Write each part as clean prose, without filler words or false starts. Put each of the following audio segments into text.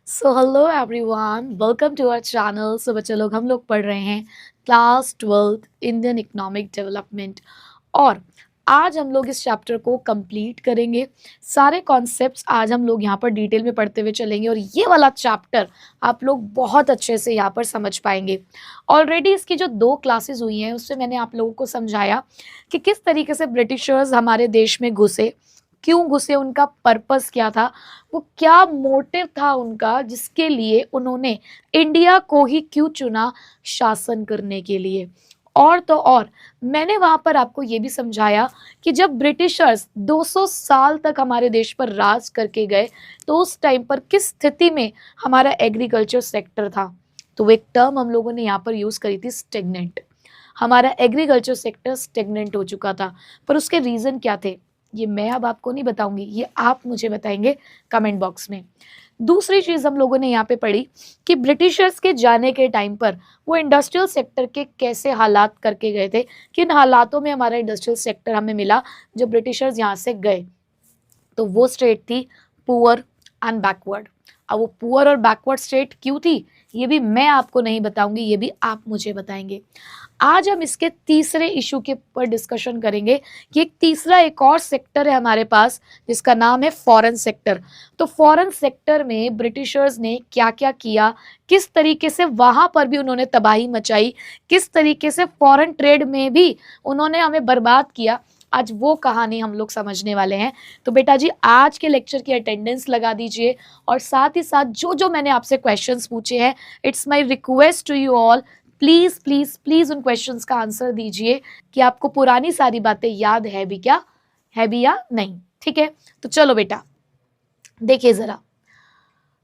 So hello everyone, welcome to our channel. So बच्चे लोग, हम लोग पढ़ रहे हैं क्लास 12 इंडियन इकोनॉमिक डेवलपमेंट और आज हम लोग इस चैप्टर को कंप्लीट करेंगे। सारे कॉन्सेप्ट्स आज हम लोग यहाँ पर डिटेल में पढ़ते हुए चलेंगे और ये वाला चैप्टर आप लोग बहुत अच्छे से यहाँ पर समझ पाएंगे। ऑलरेडी इसकी जो 2 क्लासेस हुई हैं उससे मैंने आप लोगों को समझाया कि किस तरीके से ब्रिटिशर्स हमारे देश में घुसे, क्यों घुसे, उनका पर्पस क्या था, वो क्या मोटिव था उनका जिसके लिए उन्होंने इंडिया को ही क्यों चुना शासन करने के लिए। और तो और मैंने वहां पर आपको ये भी समझाया कि जब ब्रिटिशर्स 200 साल तक हमारे देश पर राज करके गए तो उस टाइम पर किस स्थिति में हमारा एग्रीकल्चर सेक्टर था। तो वो एक टर्म हम लोगों ने यहाँ पर यूज करी थी, स्टेगनेंट। हमारा एग्रीकल्चर सेक्टर स्टेगनेंट हो चुका था, पर उसके रीजन क्या थे ये मैं अब आपको नहीं बताऊंगी, ये आप मुझे बताएंगे कमेंट बॉक्स में। दूसरी चीज हम लोगों ने यहाँ पे पढ़ी कि ब्रिटिशर्स के जाने के टाइम पर वो इंडस्ट्रियल सेक्टर के कैसे हालात करके गए थे, किन हालातों में हमारा इंडस्ट्रियल सेक्टर हमें मिला जब ब्रिटिशर्स यहाँ से गए। तो वो स्टेट थी पुअर एंड बैकवर्ड। अब वो पुअर और बैकवर्ड स्टेट क्यों थी ये भी मैं आपको नहीं बताऊंगी, ये भी आप मुझे बताएंगे। आज हम इसके तीसरे इशू के ऊपर डिस्कशन करेंगे कि एक और सेक्टर है हमारे पास जिसका नाम है फॉरेन सेक्टर। तो फॉरेन सेक्टर में ब्रिटिशर्स ने क्या क्या किया, किस तरीके से वहां पर भी उन्होंने तबाही मचाई, किस तरीके से फॉरेन ट्रेड में भी उन्होंने हमें बर्बाद किया, आज वो कहानी हम लोग समझने वाले हैं। तो बेटा जी आज के लेक्चर की अटेंडेंस लगा दीजिए और साथ ही साथ जो जो मैंने आपसे क्वेश्चंस पूछे हैं, it's my request to you all, please please please उन क्वेश्चंस का आंसर दीजिए कि आपको पुरानी सारी बातें याद है भी क्या, है भी या नहीं। ठीक है, तो चलो बेटा देखिए जरा।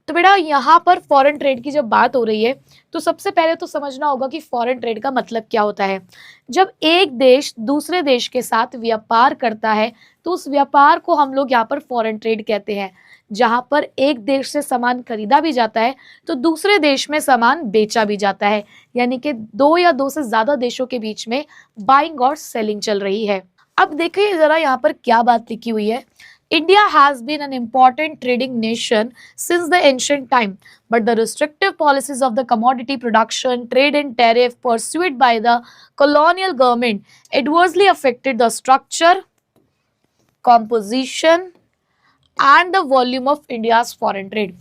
तो बेटा यहाँ पर फॉरेन ट्रेड की जब बात हो रही है तो सबसे पहले तो समझना होगा कि फॉरेन ट्रेड का मतलब क्या होता है। जब एक देश दूसरे देश के साथ व्यापार करता है तो उस व्यापार को हम लोग यहाँ पर फॉरेन ट्रेड कहते हैं। जहाँ पर एक देश से सामान खरीदा भी जाता है तो दूसरे देश में सामान बेचा भी जाता है, यानी कि 2 या 2 से ज्यादा देशों के बीच में बाइंग और सेलिंग चल रही है। अब देखिए जरा यहाँ पर क्या बात लिखी हुई है। India has been an important trading nation since the ancient time, but the restrictive policies of the commodity production, trade and tariff pursued by the colonial government adversely affected the structure, composition and the volume of India's foreign trade.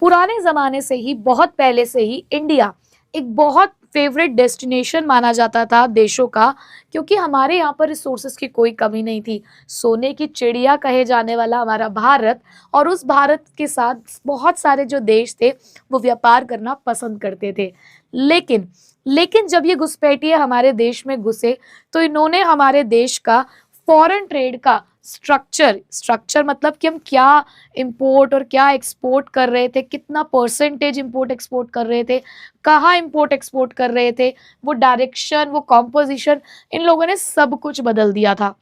पुराने ज़माने से ही, बहुत पहले से ही India एक बहुत favourite destination माना जाता था देशों का, क्योंकि हमारे यहाँ पर रिसोर्सेज की कोई कमी नहीं थी। सोने की चिड़िया कहे जाने वाला हमारा भारत, और उस भारत के साथ बहुत सारे जो देश थे वो व्यापार करना पसंद करते थे। लेकिन जब ये घुसपैठिए हमारे देश में घुसे तो इन्होंने हमारे देश का फॉरेन ट्रेड का स्ट्रक्चर मतलब कि हम क्या इंपोर्ट और क्या एक्सपोर्ट कर रहे थे, कितना परसेंटेज इंपोर्ट एक्सपोर्ट कर रहे थे, कहाँ इंपोर्ट एक्सपोर्ट कर रहे थे, वो डायरेक्शन, वो कॉम्पोजिशन, इन लोगों ने सब कुछ बदल दिया था।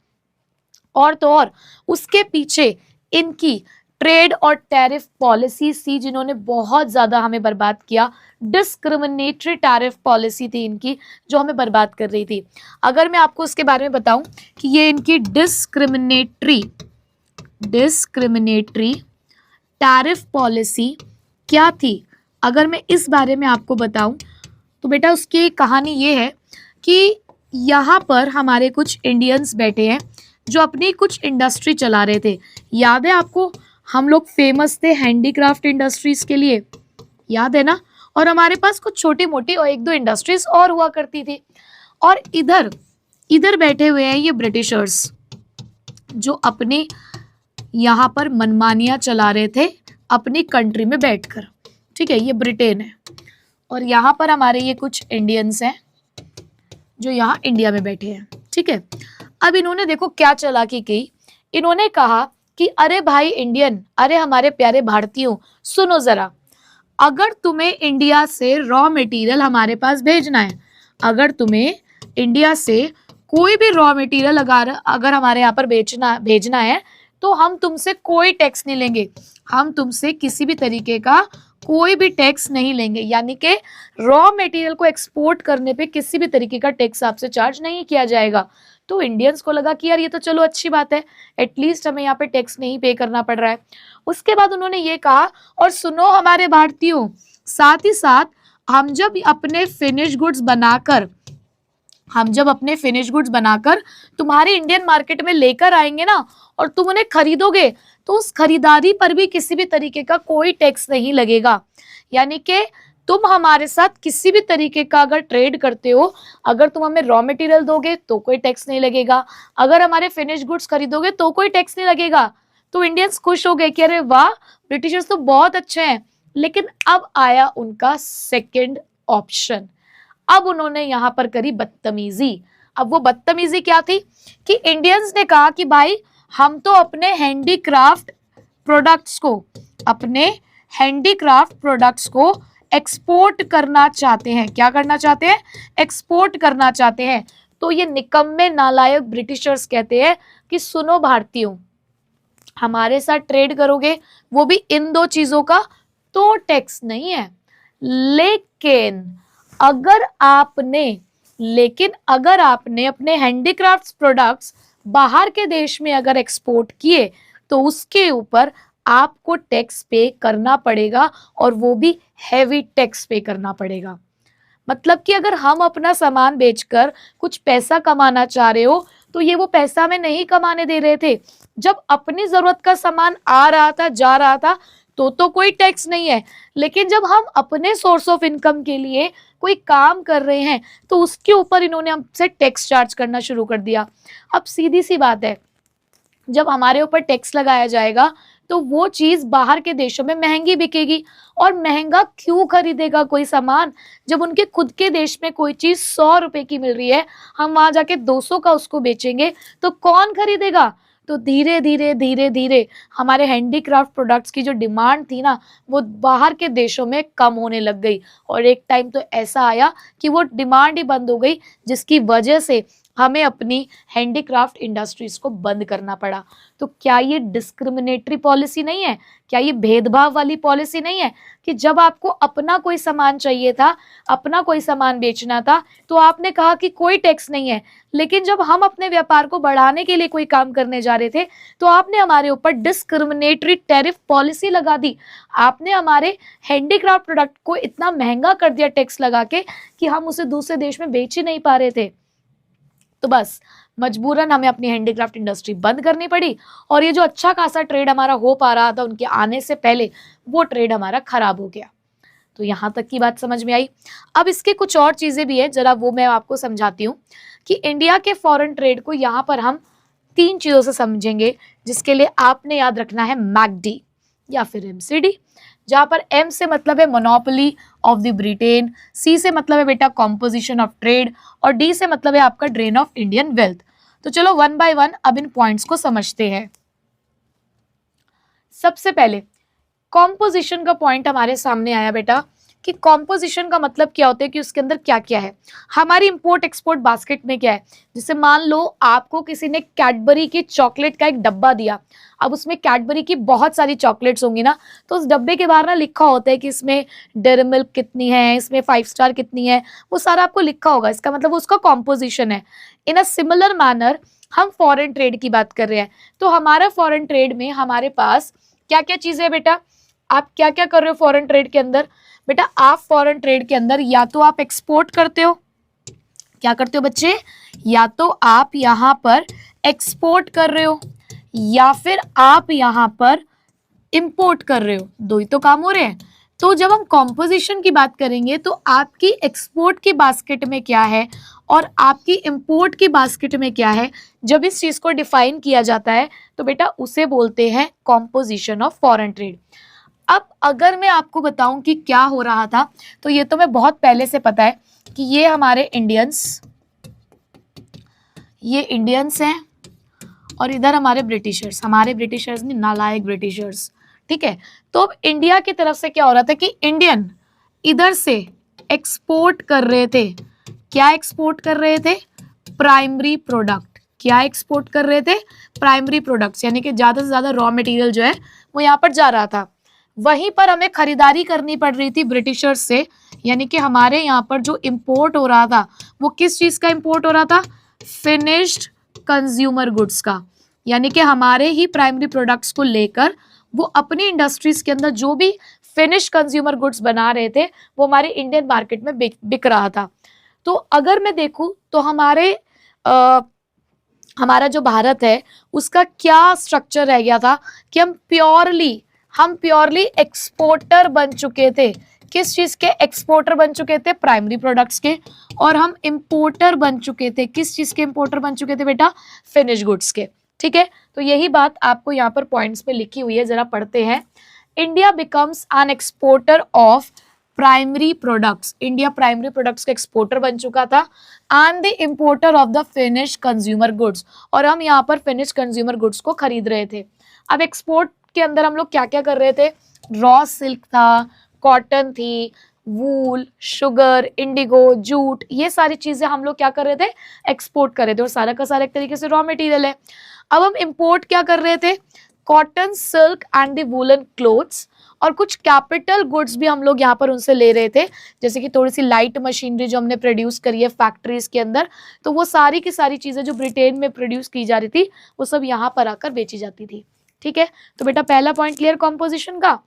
और तो और उसके पीछे इनकी ट्रेड और टैरिफ पॉलिसी थी जिन्होंने बहुत ज्यादा हमें बर्बाद किया। डिस्क्रिमिनेटरी टैरिफ पॉलिसी थी इनकी जो हमें बर्बाद कर रही थी। अगर मैं आपको इसके बारे में बताऊं कि ये इनकी डिस्क्रिमिनेटरी टैरिफ पॉलिसी क्या थी, अगर मैं इस बारे में आपको बताऊं तो बेटा उसकी कहानी ये है कि यहाँ पर हमारे कुछ इंडियंस बैठे हैं जो अपनी कुछ इंडस्ट्री चला रहे थे। याद है आपको, हम लोग फेमस थे हैंडीक्राफ्ट इंडस्ट्रीज के लिए, याद है ना। और हमारे पास कुछ छोटी मोटी और 1-2 इंडस्ट्रीज और हुआ करती थी। और इधर बैठे हुए हैं ये ब्रिटिशर्स जो अपने यहाँ पर मनमानियाँ चला रहे थे अपनी कंट्री में बैठकर। ठीक है, ये ब्रिटेन है और यहाँ पर हमारे ये कुछ इंडियंस हैं जो यहाँ इंडिया में बैठे हैं। ठीक है, अब इन्होंने देखो क्या चालाकी की। इन्होंने कहा कि अरे भाई इंडियन, अरे हमारे प्यारे भारतीयों, सुनो जरा, अगर तुम्हें इंडिया से रॉ मटेरियल हमारे पास भेजना है, अगर तुम्हें इंडिया से कोई भी रॉ मटेरियल अगर हमारे यहाँ पर भेजना है तो हम तुमसे कोई टैक्स नहीं लेंगे, हम तुमसे किसी भी तरीके का कोई भी टैक्स नहीं लेंगे। यानी कि रॉ मटेरियल को एक्सपोर्ट करने पे किसी भी तरीके का टैक्स आपसे चार्ज नहीं किया जाएगा। तो इंडियंस को लगा कि यार ये तो चलो अच्छी बात है, एटलीस्ट हमें यहाँ पे टैक्स नहीं पे करना पड़ रहा है। उसके बाद उन्होंने ये कहा, और सुनो हमारे भारतीयों, साथ ही साथ हम जब अपने फिनिश गुड्स बनाकर तुम्हारे इंडियन मार्केट में लेकर आएंगे ना, और तुम उन्हें खरीदोगे, तो उस खरीदारी पर भी किसी भी तरीके का कोई टैक्स नहीं लगेगा। यानी कि तुम हमारे साथ किसी भी तरीके का अगर ट्रेड करते हो, अगर तुम हमें रॉ मटेरियल दोगे तो कोई टैक्स नहीं लगेगा, अगर हमारे फिनिश गुड्स खरीदोगे तो कोई टैक्स नहीं लगेगा। तो इंडियंस खुश हो गए कि अरे वाह, ब्रिटिशर्स तो बहुत अच्छे हैं। लेकिन अब आया उनका सेकंड ऑप्शन। अब उन्होंने यहां पर करी बदतमीजी। अब वो बदतमीजी क्या थी कि इंडियंस ने कहा कि भाई हम तो अपने हैंडीक्राफ्ट प्रोडक्ट्स को एक्सपोर्ट करना चाहते हैं। क्या करना चाहते हैं? एक्सपोर्ट करना चाहते हैं। तो ये निकम्मे नालायक ब्रिटिशर्स कहते हैं कि सुनो भारतीयों, हमारे साथ ट्रेड करोगे वो भी इन दो चीजों का, तो टैक्स नहीं है। लेकिन अगर आपने अपने हैंडीक्राफ्ट्स प्रोडक्ट्स बाहर के देश में अगर एक्सपोर्ट किए, तो उसके ऊपर आपको टैक्स पे करना पड़ेगा, और वो भी हैवी टैक्स पे करना पड़ेगा। मतलब कि अगर हम अपना सामान बेचकर कुछ पैसा कमाना चाह रहे हो, तो ये वो पैसा हमें नहीं कमाने दे रहे थे। जब अपनी जरूरत का सामान आ रहा था, जा रहा था, तो कोई टैक्स नहीं है। लेकिन जब हम अपने सोर्स ऑफ इनकम के लिए कोई काम कर रहे हैं, तो उसके ऊपर इन्होंने हमसे टैक्स चार्ज करना शुरू कर दिया। अब सीधी सी बात है, जब हमारे ऊपर टैक्स लगाया जाएगा तो वो चीज बाहर के देशों में महंगी बिकेगी। और महंगा क्यों खरीदेगा कोई सामान, जब उनके खुद के देश में कोई चीज 100 रुपए की मिल रही है, हम वहां जाके 200 का उसको बेचेंगे, तो कौन खरीदेगा? तो धीरे धीरे हमारे हैंडीक्राफ्ट प्रोडक्ट्स की जो डिमांड थी ना, वो बाहर के देशों में कम होने लग गई। और एक टाइम तो ऐसा आया कि वो डिमांड ही बंद हो गई, जिसकी वजह से हमें अपनी हैंडीक्राफ्ट इंडस्ट्रीज को बंद करना पड़ा। तो क्या ये डिस्क्रिमिनेटरी पॉलिसी नहीं है? क्या ये भेदभाव वाली पॉलिसी नहीं है कि जब आपको अपना कोई सामान चाहिए था, अपना कोई सामान बेचना था, तो आपने कहा कि कोई टैक्स नहीं है, लेकिन जब हम अपने व्यापार को बढ़ाने के लिए कोई काम करने जा रहे थे, तो आपने हमारे ऊपर डिस्क्रिमिनेटरी टैरिफ पॉलिसी लगा दी। आपने हमारे हैंडीक्राफ्ट प्रोडक्ट को इतना महंगा कर दिया टैक्स लगा के कि हम उसे दूसरे देश में बेच ही नहीं पा रहे थे। तो बस मजबूरन हमें अपनी हैंडीक्राफ्ट इंडस्ट्री बंद करनी पड़ी, और ये जो अच्छा खासा ट्रेड हमारा हो पा रहा था उनके आने से पहले, वो ट्रेड हमारा खराब हो गया। तो यहाँ तक की बात समझ में आई। अब इसके कुछ और चीजें भी है, जरा वो मैं आपको समझाती हूँ कि इंडिया के फॉरेन ट्रेड को यहाँ पर हम 3 चीजों से समझेंगे, जिसके लिए आपने याद रखना है मैकडी या फिर एमसीडी, जहां पर एम से मतलब है मोनोपोली ऑफ द ब्रिटेन, सी से मतलब है बेटा कॉम्पोजिशन ऑफ ट्रेड, और डी से मतलब है आपका ड्रेन ऑफ इंडियन वेल्थ। तो चलो वन बाय वन अब इन पॉइंट्स को समझते हैं। सबसे पहले कॉम्पोजिशन का पॉइंट हमारे सामने आया बेटा कि कॉम्पोजिशन का मतलब क्या होता है, कि उसके अंदर क्या क्या है। हमारी इंपोर्ट एक्सपोर्ट बास्केट में क्या है, जैसे मान लो आपको किसी ने कैडबरी की चॉकलेट का एक डब्बा दिया, अब उसमें कैडबरी की बहुत सारी चॉकलेट्स होंगी ना, तो उस डब्बे के बाहर ना लिखा होता है कि इसमें डेयरी मिल्क कितनी है, इसमें 5 स्टार कितनी है, वो सारा आपको लिखा होगा। इसका मतलब उसका कॉम्पोजिशन है। इन अ सिमिलर मैनर हम फॉरेन ट्रेड की बात कर रहे हैं, तो हमारा फॉरेन ट्रेड में हमारे पास क्या क्या चीजें है बेटा। आप क्या क्या कर रहे हो फॉरेन ट्रेड के अंदर? बेटा आप फॉरेन ट्रेड के अंदर या तो आप एक्सपोर्ट करते हो, क्या करते हो बच्चे, या तो आप यहां पर एक्सपोर्ट कर रहे हो, या फिर आप यहां पर इंपोर्ट कर रहे हो। दो ही तो काम हो रहे हैं। तो जब हम कॉम्पोजिशन की बात करेंगे, तो आपकी एक्सपोर्ट की बास्केट में क्या है और आपकी इंपोर्ट की बास्केट में क्या है, जब इस चीज को डिफाइन किया जाता है, तो बेटा उसे बोलते हैं कॉम्पोजिशन ऑफ फॉरेन ट्रेड। अब अगर मैं आपको बताऊं कि क्या हो रहा था, तो ये तो मैं बहुत पहले से पता है कि ये हमारे इंडियंस हैं, और इधर हमारे ब्रिटिशर्स नहीं, नालायक ब्रिटिशर्स। ठीक है, तो अब इंडिया की तरफ से क्या हो रहा था कि इंडियन इधर से एक्सपोर्ट कर रहे थे। क्या एक्सपोर्ट कर रहे थे? Primary product. क्या एक्सपोर्ट कर रहे थे? प्राइमरी प्रोडक्ट्स, यानी कि ज्यादा से ज्यादा रॉ मटेरियल जो है वो यहाँ पर जा रहा था। वहीं पर हमें खरीदारी करनी पड़ रही थी ब्रिटिशर्स से, यानी कि हमारे यहाँ पर जो इंपोर्ट हो रहा था वो किस चीज का इंपोर्ट हो रहा था? फिनिश्ड कंज्यूमर गुड्स का, यानी कि हमारे ही प्राइमरी प्रोडक्ट्स को लेकर वो अपनी इंडस्ट्रीज के अंदर जो भी फिनिश कंज्यूमर गुड्स बना रहे थे वो हमारे इंडियन मार्केट में बिक रहा था। तो अगर मैं देखूं तो हमारा जो भारत है उसका क्या स्ट्रक्चर रह गया था कि हम प्योरली एक्सपोर्टर बन चुके थे। किस चीज के एक्सपोर्टर बन चुके थे? प्राइमरी प्रोडक्ट्स के। और हम इंपोर्टर बन चुके थे, किस चीज के इंपोर्टर बन चुके थे बेटा? फिनिश गुड्स के। ठीक है, तो यही बात आपको यहाँ पर पॉइंट्स पे लिखी हुई है, जरा पढ़ते हैं। India becomes an exporter of primary products, India primary products का एक्सपोर्टर बन चुका था, and the importer of the finish consumer goods, और हम यहाँ पर फिनिश कंज्यूमर गुड्स को खरीद रहे थे। अब एक्सपोर्ट के अंदर हम लोग क्या क्या कर रहे थे? रॉ सिल्क था, कॉटन थी, वूल, शुगर, इंडिगो, जूट, ये सारी चीजें हम लोग क्या कर रहे थे? एक्सपोर्ट कर रहे थे, और सारा का सारा एक तरीके से रॉ मटेरियल है। अब हम इंपोर्ट क्या कर रहे थे? Cotton, silk and the woollen clothes, और कुछ कैपिटल गुड्स भी हम लोग यहाँ पर उनसे ले रहे थे, जैसे कि थोड़ी सी लाइट मशीनरी जो हमने प्रोड्यूस करी है फैक्ट्रीज के अंदर, तो वो सारी की सारी चीजें जो ब्रिटेन में प्रोड्यूस की जा रही थी वो सब यहाँ पर आकर बेची जाती थी। ठीक है, तो बेटा पहला पॉइंट क्लियर कॉम्पोजिशन का।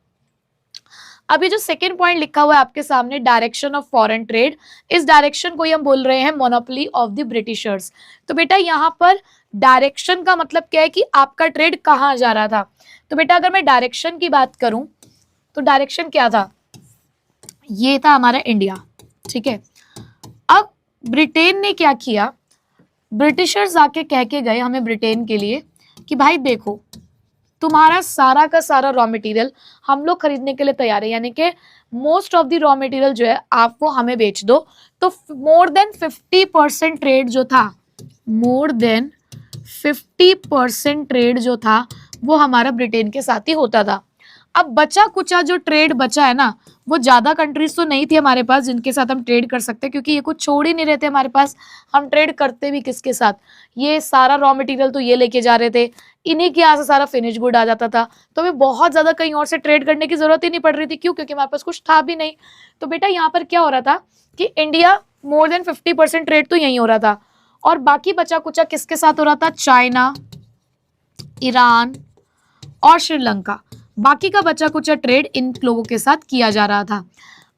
अभी जो सेकेंड पॉइंट लिखा हुआ है आपके सामने, डायरेक्शन ऑफ फॉरेन ट्रेड, इस डायरेक्शन को ही हम बोल रहे हैं मोनोपोली ऑफ द ब्रिटिशर्स। तो बेटा यहाँ पर डायरेक्शन का मतलब क्या है कि आपका ट्रेड कहाँ जा रहा था। तो बेटा अगर मैं डायरेक्शन की बात करूं तो डायरेक्शन क्या था? ये था हमारा इंडिया। ठीक है, अब ब्रिटेन ने क्या किया? ब्रिटिशर्स आके कह के गए हमें ब्रिटेन के लिए कि भाई देखो, तुम्हारा सारा का सारा रॉ मटेरियल हम लोग खरीदने के लिए तैयार है, यानी कि most of the raw material जो है आप वो हमें बेच दो। तो मोर देन 50% ट्रेड जो था, मोर देन 50% ट्रेड जो था वो हमारा ब्रिटेन के साथ ही होता था। अब बचा कुचा जो ट्रेड बचा है ना, वो ज्यादा कंट्रीज तो नहीं थी हमारे पास जिनके साथ हम ट्रेड कर सकते, क्योंकि ये कुछ छोड़ ही नहीं रहे थे हमारे पास। हम ट्रेड करते भी किसके साथ? ये सारा रॉ मटेरियल तो ये लेके जा रहे थे, इन्हीं के यहाँ से सारा फिनिश गुड आ जाता था, तो हमें बहुत ज्यादा कहीं और से ट्रेड करने की जरूरत ही नहीं पड़ रही थी। क्यों? क्योंकि हमारे पास कुछ था भी नहीं। तो बेटा यहाँ पर क्या हो रहा था कि इंडिया मोर देन 50% ट्रेड तो यही हो रहा था, और बाकी बचा कुचा किसके साथ हो रहा था? चाइना, ईरान और श्रीलंका। बाकी का बचा कुचा ट्रेड इन लोगों के साथ किया जा रहा था।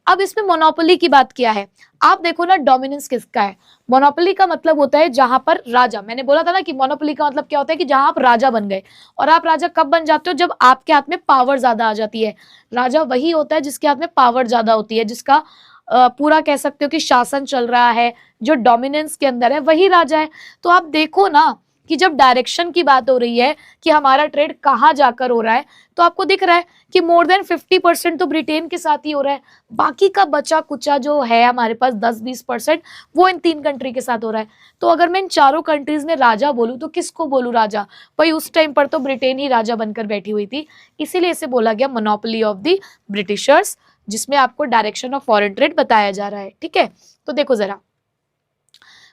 अब इसमें मोनोपोली की बात किया है, आप देखो ना डोमिनेंस किसका है। मोनोपोली का मतलब होता है जहां पर राजा, मैंने बोला था ना कि मोनोपोली का मतलब क्या होता है कि जहां आप राजा बन गए। और आप राजा कब बन जाते हो? जब आपके हाथ में पावर ज्यादा आ जाती है। राजा वही होता है जिसके हाथ में पावर ज्यादा होती है, जिसका पूरा कह सकते हो कि शासन चल रहा है, जो डोमिनेंस के अंदर है वही राजा है। तो आप देखो ना कि जब डायरेक्शन की बात हो रही है कि हमारा ट्रेड कहाँ जाकर हो रहा है, तो आपको दिख रहा है कि मोर देन 50% तो ब्रिटेन के साथ ही हो रहा है। बाकी का बचा कुचा जो है हमारे पास 10-20% वो इन 3 कंट्री के साथ हो रहा है। तो अगर मैं इन चारों कंट्रीज में राजा बोलूं तो किसको बोलूं राजा? भाई उस टाइम पर तो ब्रिटेन ही राजा बनकर बैठी हुई थी, इसीलिए इसे बोला गया मोनोपोली ऑफ द ब्रिटिशर्स, जिसमें आपको डायरेक्शन ऑफ फॉरेन ट्रेड बताया जा रहा है। ठीक है, तो देखो जरा,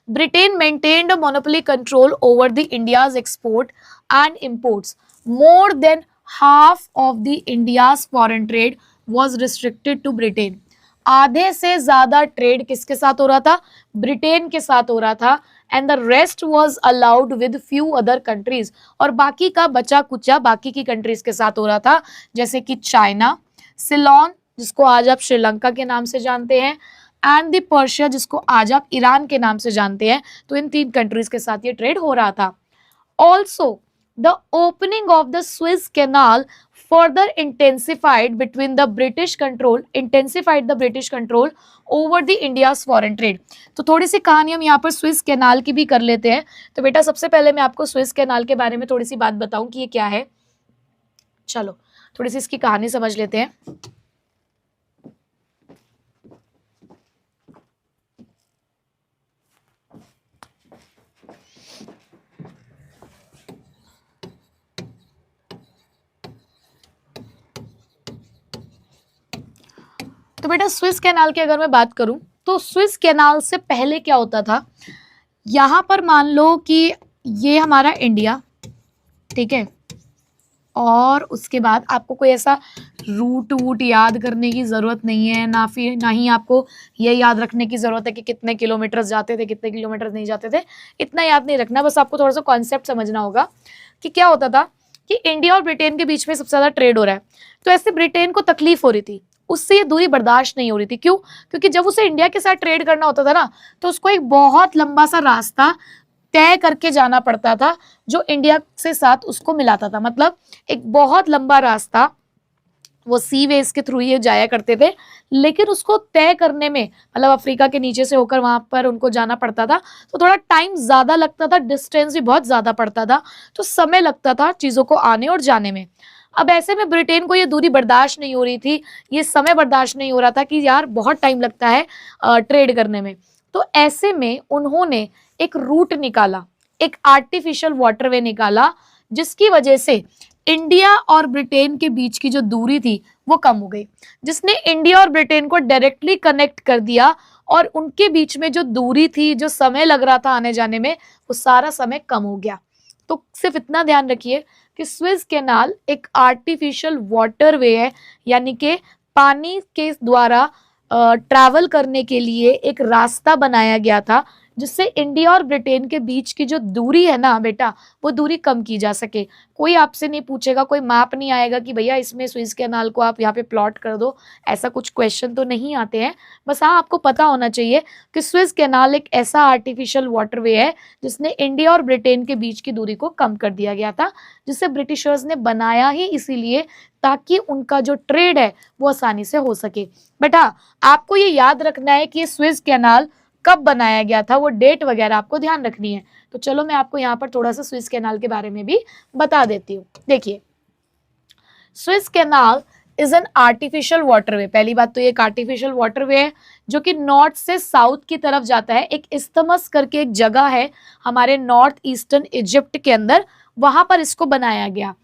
Britain maintained a monopoly control over the India's export and imports. More than half of the India's foreign trade was restricted to Britain. आधे से ज्यादा ट्रेड किसके साथ हो रहा था? ब्रिटेन के साथ हो रहा था, and the rest was allowed with few other countries, और बाकी का बचा कुचा बाकी की कंट्रीज के साथ हो रहा था, जैसे कि चाइना, सिलोन जिसको आज आप श्रीलंका के नाम से जानते हैं, एंड द पर्शिया जिसको आज आप ईरान के नाम से जानते हैं। तो इन 3 कंट्रीज के साथ ये ट्रेड हो रहा था। Also the opening of the Swiss canal further intensified the British control over the India's foreign trade. तो थोड़ी सी कहानी हम यहाँ पर स्विस कैनाल की भी कर लेते हैं। तो बेटा सबसे पहले मैं आपको स्विस कैनाल के बारे में थोड़ी सी बात बताऊं कि ये क्या है। चलो थोड़ी सी इसकी कहानी समझ लेते हैं। तो बेटा स्विस कैनाल की अगर मैं बात करूं तो स्विस कैनाल से पहले क्या होता था, यहां पर मान लो कि ये हमारा इंडिया, ठीक है, और उसके बाद आपको कोई ऐसा रूट वूट याद करने की ज़रूरत नहीं है, ना ही आपको ये याद रखने की ज़रूरत है कि कितने किलोमीटर जाते थे, कितने किलोमीटर नहीं जाते थे, इतना याद नहीं रखना। बस आपको थोड़ा सा कॉन्सेप्ट समझना होगा कि क्या होता था कि इंडिया और ब्रिटेन के बीच में सबसे ज़्यादा ट्रेड हो रहा है, तो ऐसे ब्रिटेन को तकलीफ हो रही थी, उससे ये दूरी बर्दाश्त नहीं हो रही थी। क्यों? क्योंकि जब उसे इंडिया के साथ ट्रेड करना होता था ना, तो उसको एक बहुत लंबा सा रास्ता तय करके जाना पड़ता था जो इंडिया से साथ उसको मिलाता था। मतलब एक बहुत लंबा रास्ता वो सी वेज के थ्रू ही जाया करते थे, लेकिन उसको तय करने में मतलब अफ्रीका के नीचे से होकर वहां पर उनको जाना पड़ता था, तो थोड़ा टाइम ज्यादा लगता था, डिस्टेंस भी बहुत ज्यादा पड़ता था, तो समय लगता था चीजों को आने और जाने में। अब ऐसे में ब्रिटेन को ये दूरी बर्दाश्त नहीं हो रही थी, ये समय बर्दाश्त नहीं हो रहा था कि यार बहुत टाइम लगता है ट्रेड करने में। तो ऐसे में उन्होंने एक रूट निकाला, एक आर्टिफिशियल वाटरवे निकाला, जिसकी वजह से इंडिया और ब्रिटेन के बीच की जो दूरी थी वो कम हो गई, जिसने इंडिया और ब्रिटेन को डायरेक्टली कनेक्ट कर दिया, और उनके बीच में जो दूरी थी, जो समय लग रहा था आने जाने में, वो सारा समय कम हो गया। तो सिर्फ इतना ध्यान रखिए कि स्विस कैनाल एक आर्टिफिशियल वाटरवे है, यानी कि पानी के द्वारा ट्रैवल करने के लिए एक रास्ता बनाया गया था, जिससे इंडिया और ब्रिटेन के बीच की जो दूरी है ना बेटा, वो दूरी कम की जा सके। कोई आपसे नहीं पूछेगा, कोई मैप नहीं आएगा कि भैया इसमें स्विस कैनाल को आप यहाँ पे प्लॉट कर दो, ऐसा कुछ क्वेश्चन तो नहीं आते हैं। बस हाँ, आपको पता होना चाहिए कि स्विस कैनाल एक ऐसा आर्टिफिशियल वाटरवे है जिसने इंडिया और ब्रिटेन के बीच की दूरी को कम कर दिया गया था, जिसे ब्रिटिशर्स ने बनाया ही इसीलिए ताकि उनका जो ट्रेड है वो आसानी से हो सके। बेटा आपको ये याद रखना है कि ये स्विस कैनाल कब बनाया गया था, वो डेट वगैरह आपको ध्यान रखनी है। तो चलो मैं आपको यहाँ पर थोड़ा सा स्विस कैनाल के बारे में भी बता देती हूँ। देखिए, Swiss canal is an artificial waterway. पहली बात तो ये एक आर्टिफिशियल वाटरवे है जो कि नॉर्थ से साउथ की तरफ जाता है। एक इस्तमस करके एक जगह है हमारे नॉर्थ ईस्टर्न इजिप्ट के अंदर, वहां पर इसको बनाया गया।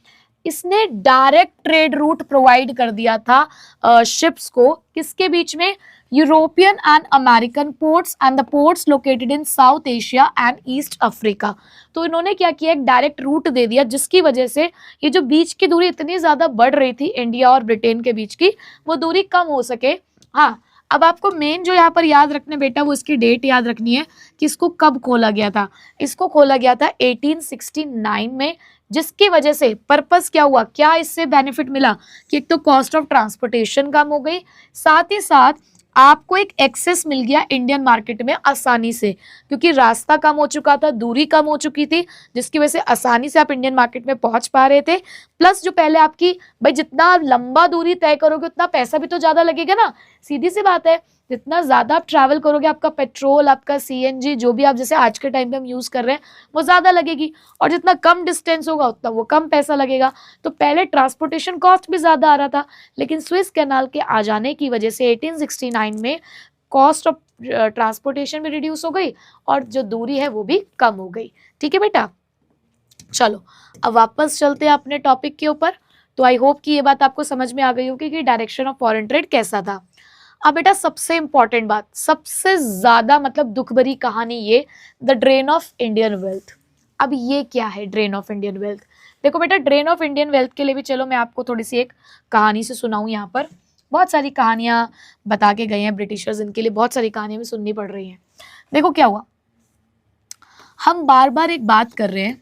इसने डायरेक्ट ट्रेड रूट प्रोवाइड कर दिया था शिप्स को, किसके बीच में? European and American ports and the ports located in south Asia and east Africa. तो इन्होंने क्या किया, एक डायरेक्ट रूट दे दिया, जिसकी वजह से ये जो बीच की दूरी इतनी ज्यादा बढ़ रही थी इंडिया और ब्रिटेन के बीच की, वो दूरी कम हो सके। हाँ, अब आपको मेन जो यहाँ पर याद रखने बेटा, वो इसकी डेट याद रखनी है कि इसको कब खोला गया था। इसको खोला गया था 1869 में, जिसकी वजह से पर्पस क्या हुआ, क्या इससे बेनिफिट मिला कि एक तो कॉस्ट ऑफ ट्रांसपोर्टेशन कम हो गई, साथ ही साथ आपको एक एक्सेस मिल गया इंडियन मार्केट में आसानी से, क्योंकि रास्ता कम हो चुका था, दूरी कम हो चुकी थी, जिसकी वजह से आसानी से आप इंडियन मार्केट में पहुंच पा रहे थे। प्लस जो पहले आपकी भाई जितना लंबा दूरी तय करोगे उतना पैसा भी तो ज्यादा लगेगा ना, सीधी सी बात है। जितना ज्यादा आप ट्रैवल करोगे, आपका पेट्रोल, आपका सीएनजी, जो भी आप जैसे आज के टाइम पे हम यूज कर रहे हैं, वो ज्यादा लगेगी, और जितना कम डिस्टेंस होगा उतना वो कम पैसा लगेगा। तो पहले ट्रांसपोर्टेशन कॉस्ट भी ज्यादा आ रहा था, लेकिन स्विस कैनाल के आ जाने की वजह से 1869 में कॉस्ट ऑफ ट्रांसपोर्टेशन भी रिड्यूस हो गई और जो दूरी है वो भी कम हो गई। ठीक है बेटा, चलो अब वापस चलते हैं अपने टॉपिक के ऊपर। तो आई होप कि ये बात आपको समझ में आ गई होगी कि डायरेक्शन ऑफ फॉरेन ट्रेड कैसा था। अब बेटा सबसे इंपॉर्टेंट बात, सबसे ज्यादा मतलब दुख भरी कहानी, ये the drain of Indian wealth. अब ये क्या है ड्रेन ऑफ इंडियन वेल्थ? देखो बेटा, ड्रेन ऑफ इंडियन वेल्थ के लिए भी चलो मैं आपको थोड़ी सी एक कहानी से सुनाऊं। यहाँ पर बहुत सारी कहानियां बता के गए हैं ब्रिटिशर्स, इनके लिए बहुत सारी कहानियां भी सुननी पड़ रही हैं। देखो क्या हुआ, हम बार बार एक बात कर रहे हैं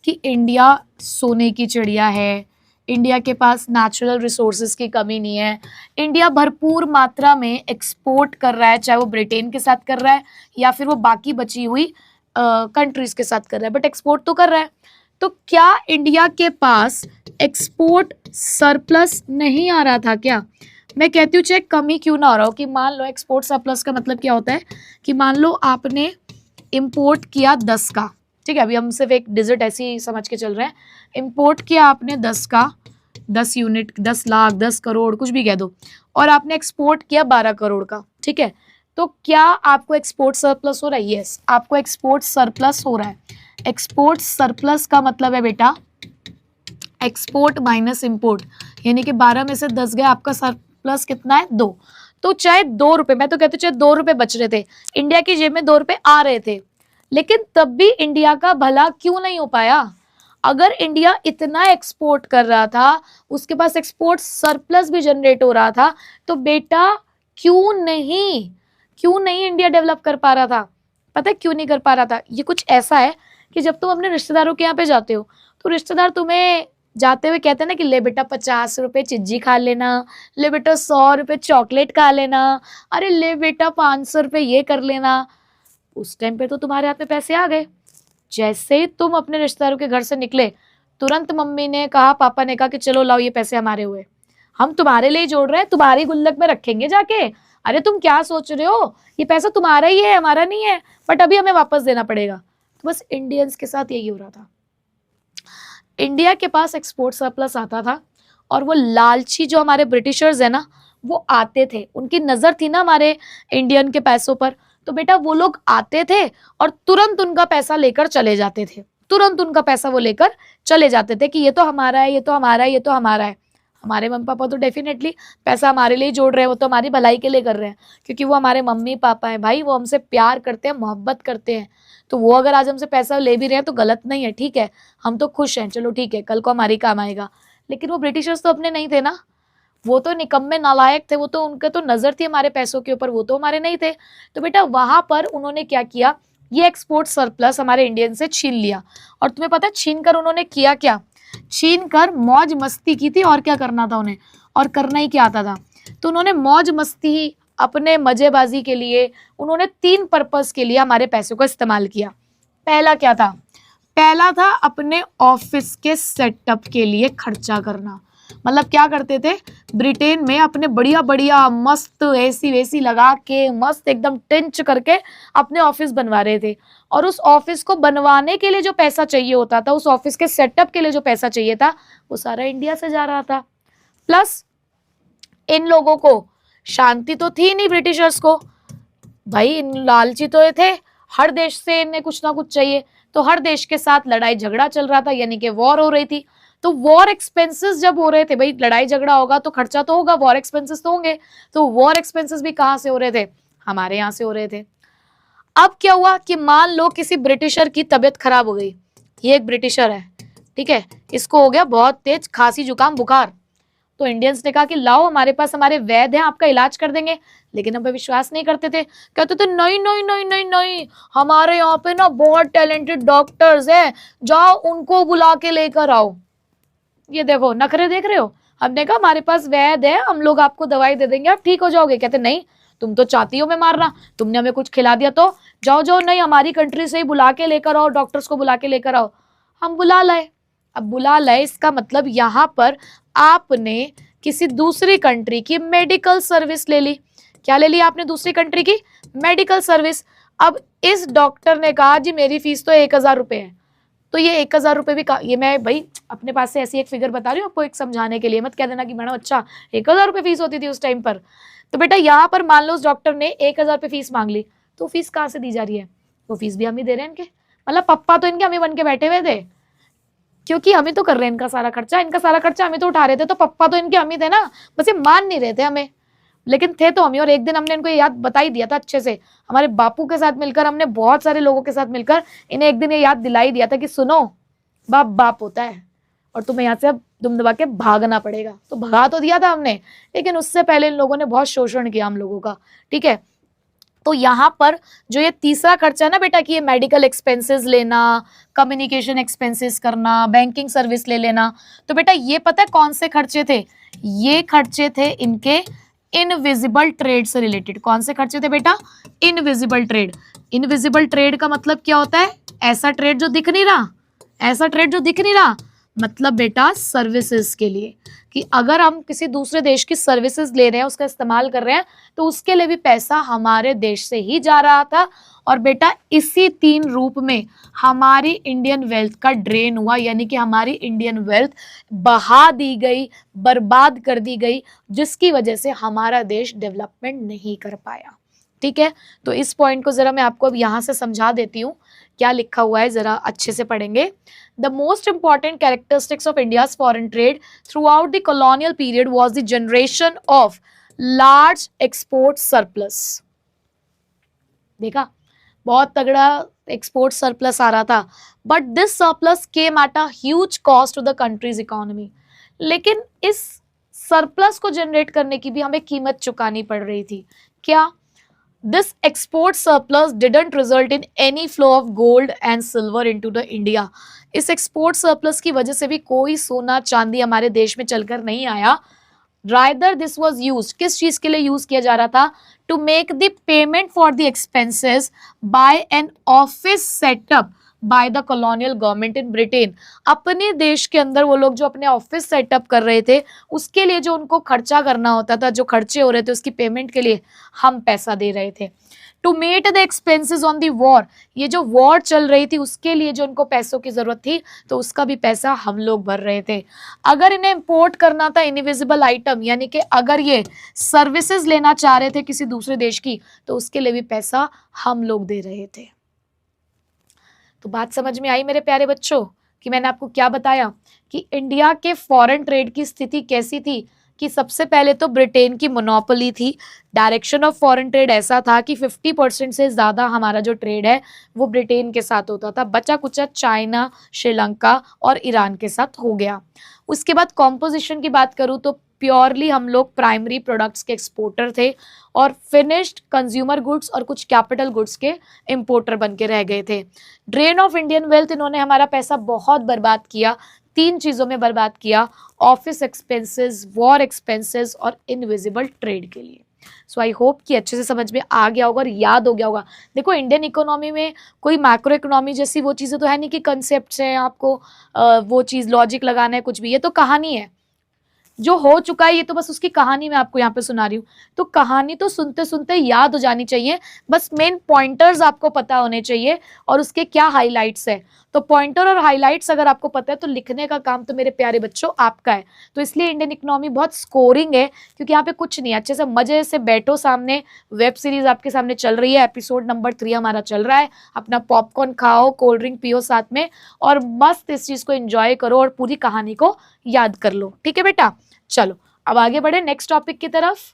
कि इंडिया सोने की चिड़िया है, इंडिया के पास नेचुरल रिसोर्सेज की कमी नहीं है, इंडिया भरपूर मात्रा में एक्सपोर्ट कर रहा है, चाहे वो ब्रिटेन के साथ कर रहा है या फिर वो बाकी बची हुई कंट्रीज के साथ कर रहा है, बट एक्सपोर्ट तो कर रहा है। तो क्या इंडिया के पास एक्सपोर्ट सरप्लस नहीं आ रहा था क्या? मैं कहती हूँ चाहे कमी क्यों ना हो रहा हो, कि मान लो एक्सपोर्ट सरप्लस का मतलब क्या होता है कि मान लो आपने इंपोर्ट किया 10 का, ठीक है, अभी हम सिर्फ एक डिजिट ऐसे ही समझ के चल रहे हैं, इंपोर्ट किया आपने 10 का, 10 यूनिट, 10 लाख, 10 करोड़, कुछ भी कह दो, और आपने एक्सपोर्ट किया 12 करोड़ का, ठीक है, तो क्या आपको एक्सपोर्ट सरप्लस हो रहा है? यस, आपको एक्सपोर्ट सरप्लस हो रहा है। एक्सपोर्ट सरप्लस का मतलब है बेटा एक्सपोर्ट माइनस इंपोर्ट, यानी कि 12 में से 10 गए, आपका सरप्लस कितना है? 2। तो चाहे 2 रुपए, मैं तो कहती हूँ चाहे 2 रुपए बच रहे थे, इंडिया की जेब में 2 रुपए आ रहे थे, लेकिन तब भी इंडिया का भला क्यों नहीं हो पाया? अगर इंडिया इतना एक्सपोर्ट कर रहा था, उसके पास एक्सपोर्ट सरप्लस भी जनरेट हो रहा था, तो बेटा क्यों नहीं इंडिया डेवलप कर पा रहा था? पता है क्यों नहीं कर पा रहा था? ये कुछ ऐसा है कि जब तुम अपने रिश्तेदारों के यहाँ पे जाते हो तो रिश्तेदार तुम्हें जाते हुए कहते हैं ना कि ले बेटा 50 रुपए चिज्जी खा लेना, ले बेटा 100 रुपए चॉकलेट खा लेना, अरे ले बेटा 500 रुपए ये कर लेना। उस टाइम पे तो तुम्हारे हाथ में पैसे आ गए। जैसे ही तुम अपने रिश्तेदारों के घर से निकले, तुरंत मम्मी ने कहा, पापा ने कहा कि चलो लाओ ये पैसे हमारे हुए, हम तुम्हारे लिए जोड़ रहे हैं, तुम्हारी गुल्लक में रखेंगे जाके। अरे तुम क्या सोच रहे हो, ये पैसा तुम्हारा ही है, हमारा नहीं है, बट अभी हमें वापस देना पड़ेगा। तो बस इंडियंस के साथ यही हो रहा था। इंडिया के पास एक्सपोर्ट सरप्लस आता था और वो लालची जो हमारे ब्रिटिशर्स है ना, वो आते थे, उनकी नजर थी ना हमारे इंडियन के पैसों पर, तो बेटा वो लोग आते थे और तुरंत उनका पैसा लेकर चले जाते थे, तुरंत उनका पैसा वो लेकर चले जाते थे कि ये तो हमारा है, ये तो हमारा है, ये तो हमारा है। हमारे मम्मी पापा तो डेफिनेटली पैसा हमारे लिए जोड़ रहे हैं, वो तो हमारी भलाई के लिए कर रहे हैं, क्योंकि वो हमारे मम्मी पापा हैं भाई, वो हमसे प्यार करते हैं, मोहब्बत करते हैं। तो वो अगर आज हमसे पैसा ले भी रहे हैं तो गलत नहीं है, ठीक है, हम तो खुश हैं, चलो ठीक है, कल को हमारी काम आएगा। लेकिन वो ब्रिटिशर्स तो अपने नहीं थे ना, वो तो निकम्मे नालायक थे, वो तो उनके तो नजर थी हमारे पैसों के ऊपर, वो तो हमारे नहीं थे। तो बेटा वहां पर उन्होंने क्या किया, ये एक्सपोर्ट सरप्लस हमारे इंडियन से छीन लिया। और तुम्हें पता है छीन कर उन्होंने किया क्या? छीन कर मौज मस्ती की थी, और क्या करना था उन्हें, और करना ही क्या आता था। तो उन्होंने मौज मस्ती, अपने मजेबाजी के लिए उन्होंने 3 पर्पस के लिए हमारे पैसों का इस्तेमाल किया। पहला क्या था? पहला था अपने ऑफिस के सेटअप के लिए खर्चा करना। मतलब क्या करते थे, ब्रिटेन में अपने बढ़िया बढ़िया मस्त एसी वेसी लगा के, मस्त एकदम टिंच करके अपने ऑफिस बनवा रहे थे। और उस ऑफिस को बनवाने के लिए जो पैसा चाहिए होता था, उस ऑफिस के सेटअप के लिए जो पैसा चाहिए था, वो सारा इंडिया से जा रहा था। प्लस इन लोगों को शांति तो थी नहीं, ब्रिटिशर्स को भाई, इन लालची तो ये थे, हर देश से इन्हें कुछ ना कुछ चाहिए, तो हर देश के साथ लड़ाई झगड़ा चल रहा था, यानी कि वॉर हो रही थी। तो वॉर एक्सपेंसेस जब हो रहे थे, भाई लड़ाई झगड़ा होगा तो खर्चा तो होगा, वॉर एक्सपेंसेस तो होंगे, तो वॉर एक्सपेंसेस भी कहां से हो रहे थे? हमारे यहाँ से हो रहे थे। अब क्या हुआ कि मान लो किसी ब्रिटिशर की तबीयत खराब हो गई, ये एक ब्रिटिशर है, ठीक है, इसको हो गया बहुत तेज खांसी जुकाम बुखार, तो इंडियंस ने कहा कि लाओ हमारे पास हमारे वैद्य हैं, आपका इलाज कर देंगे। लेकिन हम पे विश्वास नहीं करते थे, कहते थे नहीं नहीं नहीं नहीं नहीं, हमारे यहाँ पे ना बहुत टैलेंटेड डॉक्टर्स हैं, जाओ उनको बुला के लेकर आओ। ये देखो नखरे देख रहे हो, हमने कहा हमारे पास वैद्य है, हम लोग आपको दवाई दे देंगे, आप ठीक हो जाओगे। कहते नहीं, तुम तो चाहती हो मैं मारना, तुमने हमें कुछ खिला दिया तो जाओ जाओ, नहीं हमारी कंट्री से ही बुला के लेकर आओ, डॉक्टर्स को बुला के लेकर आओ। हम बुला लाए। अब बुला लाए इसका मतलब यहाँ पर आपने किसी दूसरी कंट्री की मेडिकल सर्विस ले ली। क्या ले ली आपने? दूसरी कंट्री की मेडिकल सर्विस। अब इस डॉक्टर ने कहा जी मेरी फीस तो 1000 रुपए है, तो ये 1000 रुपए भी ये मैं भाई अपने पास से ऐसी एक फिगर बता रही हूँ आपको, एक समझाने के लिए, मत कह देना कि मैडम अच्छा 1000 रुपए फीस होती थी उस टाइम पर। तो बेटा यहाँ पर मान लो उस डॉक्टर ने 1000 रुपए फीस मांग ली, तो फीस कहाँ से दी जा रही है? वो फीस भी हम ही दे रहे हैं इनके, मतलब पप्पा तो इनके हम ही बन के बैठे हुए थे, क्योंकि हम ही तो कर रहे हैं इनका सारा खर्चा, इनका सारा खर्चा हम ही तो उठा रहे थे, तो पप्पा तो इनके हम ही थे ना, बस ये मान नहीं रहे थे हमें, लेकिन थे तो हम ही। और एक दिन हमने इनको याद बता ही दिया था अच्छे से, हमारे बापू के साथ मिलकर, हमने बहुत सारे लोगों के साथ मिलकर इन्हें एक दिन ये याद दिलाई दिया था कि सुनो, बाप बाप होता है और तुम्हें यहाँ से अब दुम दबा के भागना पड़ेगा। तो भगा तो दिया था हमने, लेकिन उससे पहले इन लोगों ने बहुत शोषण किया हम लोगों का, ठीक है। तो यहाँ पर जो ये तीसरा खर्चा है ना बेटा, कि ये मेडिकल एक्सपेंसेस लेना, कम्युनिकेशन एक्सपेंसेस करना, बैंकिंग सर्विस ले लेना, तो बेटा ये पता है कौन से खर्चे थे? ये खर्चे थे इनके इनविजिबल ट्रेड से रिलेटेड। कौन से खर्चे थे बेटा? Invisible trade. इनविजिबल ट्रेड का मतलब क्या होता है? ऐसा ट्रेड जो दिख नहीं रहा, ऐसा ट्रेड जो दिख नहीं रहा, मतलब बेटा सर्विसेज के लिए, कि अगर हम किसी दूसरे देश की सर्विसेज ले रहे हैं, उसका इस्तेमाल कर रहे हैं, तो उसके लिए भी पैसा हमारे देश से ही जा रहा था। और बेटा इसी 3 रूप में हमारी इंडियन वेल्थ का ड्रेन हुआ, यानी कि हमारी इंडियन वेल्थ बहा दी गई, बर्बाद कर दी गई, जिसकी वजह से हमारा देश डेवलपमेंट नहीं कर पाया, ठीक है। तो इस पॉइंट को जरा मैं आपको अब यहाँ से समझा देती हूँ, क्या लिखा हुआ है जरा अच्छे से पढ़ेंगे। The most important characteristics of India's foreign trade throughout the colonial period was the generation of large export surplus. देखा, बहुत तगड़ा एक्सपोर्ट सरप्लस आ रहा था, but this surplus came at a huge cost to the country's economy. लेकिन इस surplus को generate करने की भी हमें कीमत चुकानी पड़ रही थी। क्या? This export surplus didn't result in any flow of gold and silver into the India. इस एक्सपोर्ट सरप्लस की वजह से भी कोई सोना चांदी हमारे देश में चलकर नहीं आया। रादर दिस वॉज यूज, किस चीज के लिए यूज किया जा रहा था? To make the payment for the expenses by an office setup by the colonial government in Britain. अपने देश के अंदर वो लोग जो अपने ऑफिस सेटअप कर रहे थे, उसके लिए जो उनको खर्चा करना होता था, जो खर्चे हो रहे थे, उसकी पेमेंट के लिए हम पैसा दे रहे थे। To meet the expenses on the war, ये जो वॉर चल रही थी उसके लिए जो उनको पैसों की जरूरत थी, तो उसका भी पैसा हम लोग भर रहे थे। अगर इन्हें इंपोर्ट करना था इनविजिबल आइटम, यानी कि अगर ये सर्विसेज लेना चाह रहे थे किसी दूसरे देश की, तो उसके लिए भी पैसा हम लोग दे रहे थे। तो बात समझ में आई मेरे प्यारे बच्चों कि मैंने आपको क्या बताया कि इंडिया के फॉरेन ट्रेड की स्थिति कैसी थी? कि सबसे पहले तो ब्रिटेन की मोनोपोली थी। डायरेक्शन ऑफ फॉरेन ट्रेड ऐसा था कि 50% से ज़्यादा हमारा जो ट्रेड है वो ब्रिटेन के साथ होता था, बचा कुचा चाइना, श्रीलंका और ईरान के साथ हो गया। उसके बाद कॉम्पोजिशन की बात करूँ तो प्योरली हम लोग प्राइमरी प्रोडक्ट्स के एक्सपोर्टर थे और फिनिश्ड कंज्यूमर गुड्स और कुछ कैपिटल गुड्स के इंपोर्टर बन के रह गए थे। ड्रेन ऑफ इंडियन वेल्थ, इन्होंने हमारा पैसा बहुत बर्बाद किया, 3 चीज़ों में बर्बाद किया, ऑफिस एक्सपेंसेस, वॉर एक्सपेंसेस और इनविजिबल ट्रेड के लिए। सो आई होप कि अच्छे से समझ में आ गया होगा और याद हो गया होगा। देखो इंडियन इकोनॉमी में कोई मैक्रो इकोनॉमी जैसी वो चीज़ें तो है नहीं कि कंसेप्ट हैं, आपको वो चीज़ लॉजिक लगाना है, कुछ भी, ये तो कहानी है। जो हो चुका है ये तो बस उसकी कहानी मैं आपको यहाँ पे सुना रही हूँ। तो कहानी तो सुनते सुनते याद हो जानी चाहिए, बस मेन पॉइंटर्स आपको पता होने चाहिए और उसके क्या हाइलाइट्स है। तो पॉइंटर और हाइलाइट्स अगर आपको पता है तो लिखने का काम तो मेरे प्यारे बच्चों आपका है। तो इसलिए इंडियन इकोनॉमी बहुत स्कोरिंग है, क्योंकि यहाँ पे कुछ नहीं, अच्छे से मजे से बैठो, सामने वेब सीरीज आपके सामने चल रही है, एपिसोड नंबर 3 हमारा चल रहा है, अपना पॉपकॉर्न खाओ, कोल्ड ड्रिंक पियो साथ में और मस्त इस चीज को एंजॉय करो और पूरी कहानी को याद कर लो। ठीक है बेटा, चलो अब आगे बढ़े नेक्स्ट टॉपिक की तरफ।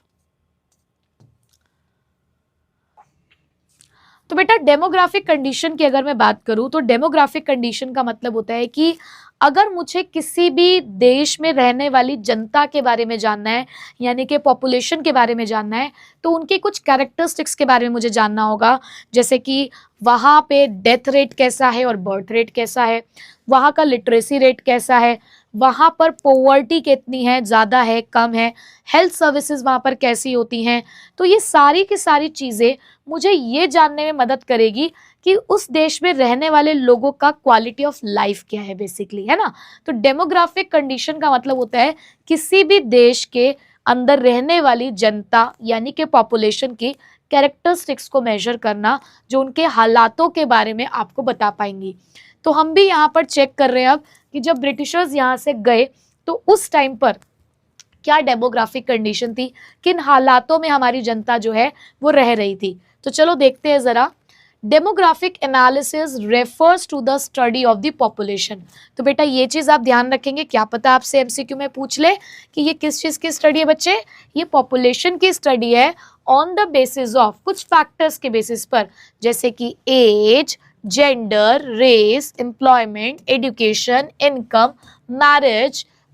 तो बेटा डेमोग्राफिक कंडीशन की अगर मैं बात करूं तो डेमोग्राफिक कंडीशन का मतलब होता है कि अगर मुझे किसी भी देश में रहने वाली जनता के बारे में जानना है, यानी कि पॉपुलेशन के बारे में जानना है, तो उनके कुछ कैरेक्टरिस्टिक्स के बारे में मुझे जानना होगा। जैसे कि वहाँ पे डेथ रेट कैसा है और बर्थ रेट कैसा है, वहाँ का लिटरेसी रेट कैसा है, वहाँ पर पोवर्टी कितनी है, ज़्यादा है, कम है, हेल्थ सर्विसेज वहाँ पर कैसी होती हैं। तो ये सारी की सारी चीज़ें मुझे ये जानने में मदद करेगी कि उस देश में रहने वाले लोगों का क्वालिटी ऑफ लाइफ क्या है बेसिकली, है ना। तो डेमोग्राफिक कंडीशन का मतलब होता है किसी भी देश के अंदर रहने वाली जनता यानी कि पॉपुलेशन की कैरेक्टरिस्टिक्स को मेजर करना, जो उनके हालातों के बारे में आपको बता पाएंगी। तो हम भी यहाँ पर चेक कर रहे हैं अब कि जब ब्रिटिशर्स यहाँ से गए तो उस टाइम पर क्या डेमोग्राफिक कंडीशन थी, किन हालातों में हमारी जनता जो है वो रह रही थी। तो चलो देखते हैं जरा। Demographic analysis refers to the study of the population. तो बेटा ये चीज आप ध्यान रखेंगे, क्या पता आपसे एमसीक्यू में पूछ ले कि ये किस चीज की स्टडी है बच्चे, ये पॉपुलेशन की स्टडी है ऑन द बेसिस ऑफ कुछ फैक्टर्स के बेसिस पर, जैसे कि age, gender, race, employment, education, income,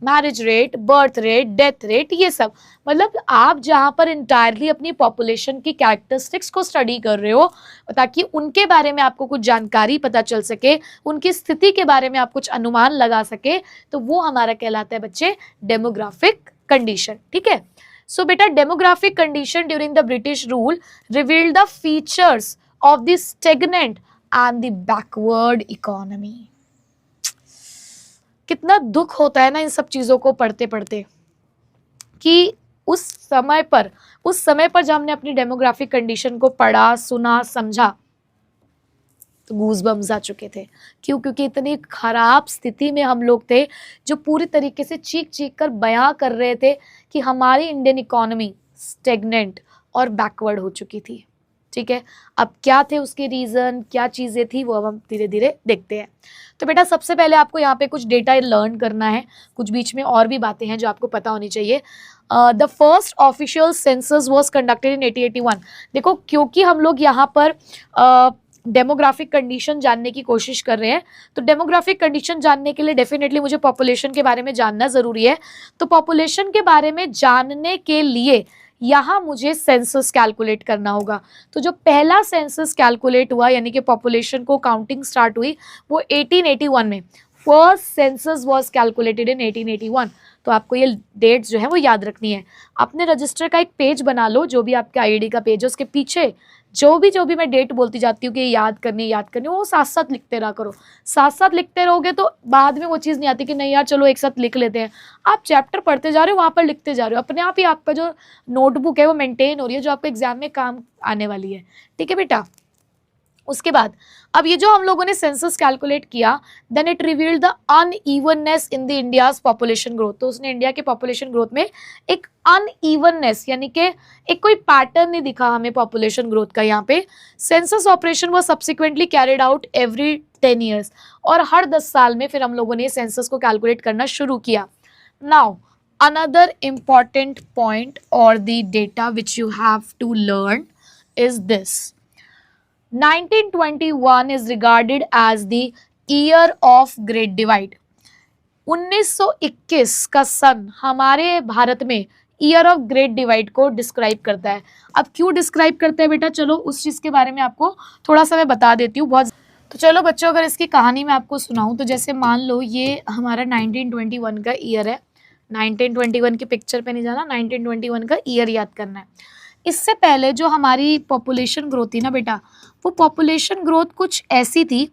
marriage rate, birth rate, death rate, ये सब। मतलब आप जहाँ पर इंटायरली अपनी पॉपुलेशन की कैरेक्टरिस्टिक्स को स्टडी कर रहे हो ताकि उनके बारे में आपको कुछ जानकारी पता चल सके, उनकी स्थिति के बारे में आप कुछ अनुमान लगा सके, तो वो हमारा कहलाता है बच्चे डेमोग्राफिक कंडीशन। ठीक है। सो बेटा demographic condition during the British rule revealed the features of the stagnant and the backward economy. कितना दुख होता है ना इन सब चीजों को पढ़ते पढ़ते कि उस समय पर जब हमने अपनी डेमोग्राफिक कंडीशन को पढ़ा, सुना, समझा तो गूज़बम्स आ चुके थे। क्यों? क्योंकि इतनी खराब स्थिति में हम लोग थे, जो पूरी तरीके से चीख चीख कर बयां कर रहे थे कि हमारी इंडियन इकोनॉमी स्टेगनेंट और बैकवर्ड हो चुकी थी। ठीक है। अब क्या थे उसके रीजन, क्या चीजें थी, वो अब हम धीरे धीरे देखते हैं। तो बेटा सबसे पहले आपको यहाँ पे कुछ डेटा लर्न करना है, कुछ बीच में और भी बातें हैं जो आपको पता होनी चाहिए। The first official census was conducted in 1881। देखो क्योंकि हम लोग यहाँ पर डेमोग्राफिक कंडीशन जानने की कोशिश कर रहे हैं, तो डेमोग्राफिक कंडीशन जानने के लिए डेफिनेटली मुझे पॉपुलेशन के बारे में जानना जरूरी है। तो पॉपुलेशन के बारे में जानने के लिए यहाँ मुझे सेंसस कैलकुलेट करना होगा। तो जो पहला सेंसस कैलकुलेट हुआ यानी कि पॉपुलेशन को काउंटिंग स्टार्ट हुई वो 1881 में। First census was calculated in 1881। तो आपको ये डेट्स जो है वो याद रखनी है। अपने रजिस्टर का एक पेज बना लो, जो भी आपके आईडी का पेज है उसके पीछे जो भी मैं डेट बोलती जाती हूँ कि याद करनी वो साथ साथ लिखते रहा करो। साथ साथ लिखते रहोगे तो बाद में वो चीज़ नहीं आती कि नहीं यार चलो एक साथ लिख लेते हैं। आप चैप्टर पढ़ते जा रहे हो, वहाँ पर लिखते जा रहे हो, अपने आप ही आपका जो नोटबुक है वो मेंटेन हो रही है, जो आपको एग्जाम में काम आने वाली है। ठीक है बेटा। उसके बाद अब ये जो हम लोगों ने सेंसस कैलकुलेट किया, then it revealed the unevenness in the India's population growth. तो उसने इंडिया के पॉपुलेशन ग्रोथ में एक अनइवननेस यानी कि एक कोई पैटर्न नहीं दिखा हमें पॉपुलेशन ग्रोथ का। यहाँ पे census operation was subsequently carried out every 10 years, और हर 10 साल में फिर हम लोगों ने सेंसस को कैलकुलेट करना शुरू किया। Now another important point or the data which you have to learn is this: 1921 is regarded as the year of Great Divide। 1921 का सन हमारे भारत में ईयर ऑफ ग्रेट डिवाइड को डिस्क्राइब करता है। अब क्यों डिस्क्राइब करता है बेटा, चलो उस चीज़ के बारे में आपको थोड़ा सा मैं बता देती हूँ बहुत। तो चलो बच्चों, अगर इसकी कहानी मैं आपको सुनाऊँ तो जैसे मान लो ये हमारा 1921 का ईयर है। 1921 की पिक्चर पे नहीं जाना, 1921 का ईयर याद करना है। इससे पहले जो हमारी पॉपुलेशन ग्रोथ थी ना बेटा, वो पॉपुलेशन ग्रोथ कुछ ऐसी थी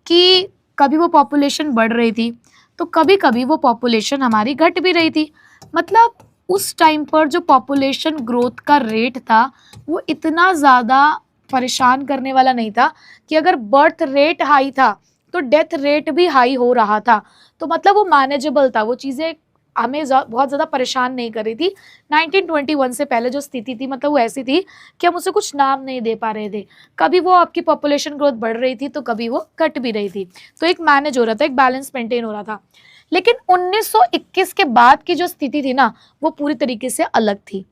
कि कभी वो पॉपुलेशन बढ़ रही थी तो कभी कभी वो पॉपुलेशन हमारी घट भी रही थी। मतलब उस टाइम पर जो पॉपुलेशन ग्रोथ का रेट था वो इतना ज़्यादा परेशान करने वाला नहीं था कि अगर बर्थ रेट हाई था तो डेथ रेट भी हाई हो रहा था। तो मतलब वो मैनेजेबल था, वो चीज़ें हमें बहुत ज़्यादा परेशान नहीं कर रही थी। 1921 से पहले जो स्थिति थी मतलब वो ऐसी थी कि हम उसे कुछ नाम नहीं दे पा रहे थे। कभी वो आपकी पॉपुलेशन ग्रोथ बढ़ रही थी तो कभी वो घट भी रही थी, तो एक मैनेज हो रहा था, एक बैलेंस मेंटेन हो रहा था। लेकिन 1921 के बाद की जो स्थिति थी ना वो पूरी तरीके से अलग थी।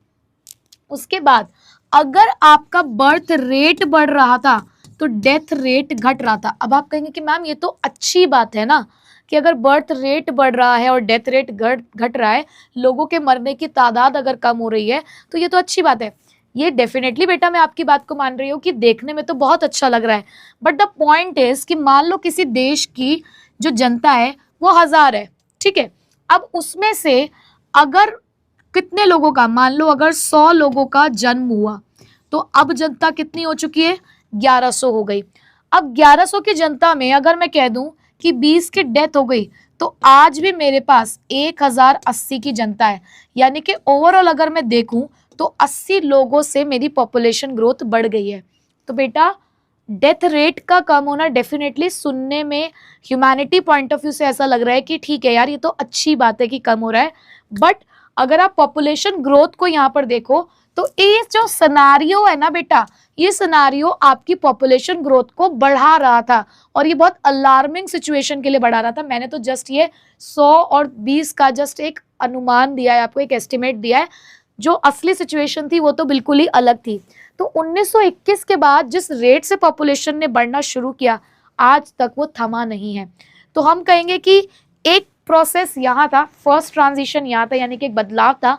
उसके बाद अगर आपका बर्थ रेट बढ़ रहा था तो डेथ रेट घट रहा था। अब आप कहेंगे कि मैम ये तो अच्छी बात है ना कि अगर बर्थ रेट बढ़ रहा है और डेथ रेट घट रहा है, लोगों के मरने की तादाद अगर कम हो रही है तो ये तो अच्छी बात है। ये डेफिनेटली बेटा मैं आपकी बात को मान रही हूँ कि देखने में तो बहुत अच्छा लग रहा है, बट द पॉइंट इज कि मान लो किसी देश की जो जनता है वो 1000 है, ठीक है। अब उसमें से अगर कितने लोगों का, मान लो अगर 100 लोगों का जन्म हुआ तो अब जनता कितनी हो चुकी है, 1100 हो गई। अब 1100 की जनता में अगर मैं कह दूं कि 20 की डेथ हो गई तो आज भी मेरे पास 1080 की जनता है। यानी कि ओवरऑल अगर मैं देखूं तो 80 लोगों से मेरी पॉपुलेशन ग्रोथ बढ़ गई है। तो बेटा डेथ रेट का कम होना डेफिनेटली सुनने में ह्यूमैनिटी पॉइंट ऑफ व्यू से ऐसा लग रहा है कि ठीक है यार ये तो अच्छी बात है कि कम हो रहा है, बट अगर आप पॉपुलेशन ग्रोथ को यहाँ पर देखो तो ये जो सिनेरियो है ना बेटा, ये सिनेरियो आपकी पॉपुलेशन ग्रोथ को बढ़ा रहा था और ये बहुत अलार्मिंग सिचुएशन के लिए बढ़ा रहा था। मैंने तो जस्ट ये 100 और 20 का जस्ट एक अनुमान दिया है आपको, एक एस्टिमेट दिया है। जो असली सिचुएशन थी वो तो बिल्कुल ही अलग थी। तो 1921 के बाद जिस रेट से पॉपुलेशन ने बढ़ना शुरू किया आज तक वो थमा नहीं है। तो हम कहेंगे कि एक प्रोसेस यहाँ था, फर्स्ट ट्रांजिशन यहाँ था यानी कि एक बदलाव था।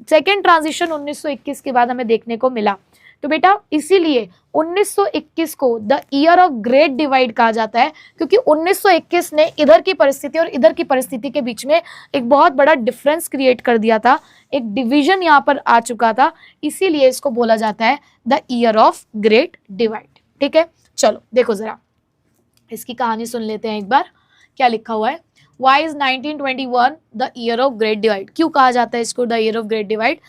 सेकेंड ट्रांजिशन 1921 के बाद हमें देखने को मिला। तो बेटा इसीलिए 1921 को the year of great divide कहा जाता है, क्योंकि 1921 ने इधर की परिस्थिति और इधर की परिस्थिति के बीच में एक बहुत बड़ा डिफरेंस क्रिएट कर दिया था, एक डिवीजन यहाँ पर आ चुका था, इसीलिए इसको बोला जाता है the year of great divide. ठीक है, चलो देखो जरा इसकी कहानी सुन लेते हैं एक बार, क्या लिखा हुआ है। Why is 1921 the year of great divide? क्यों कहा जाता है इसको the year of great divide?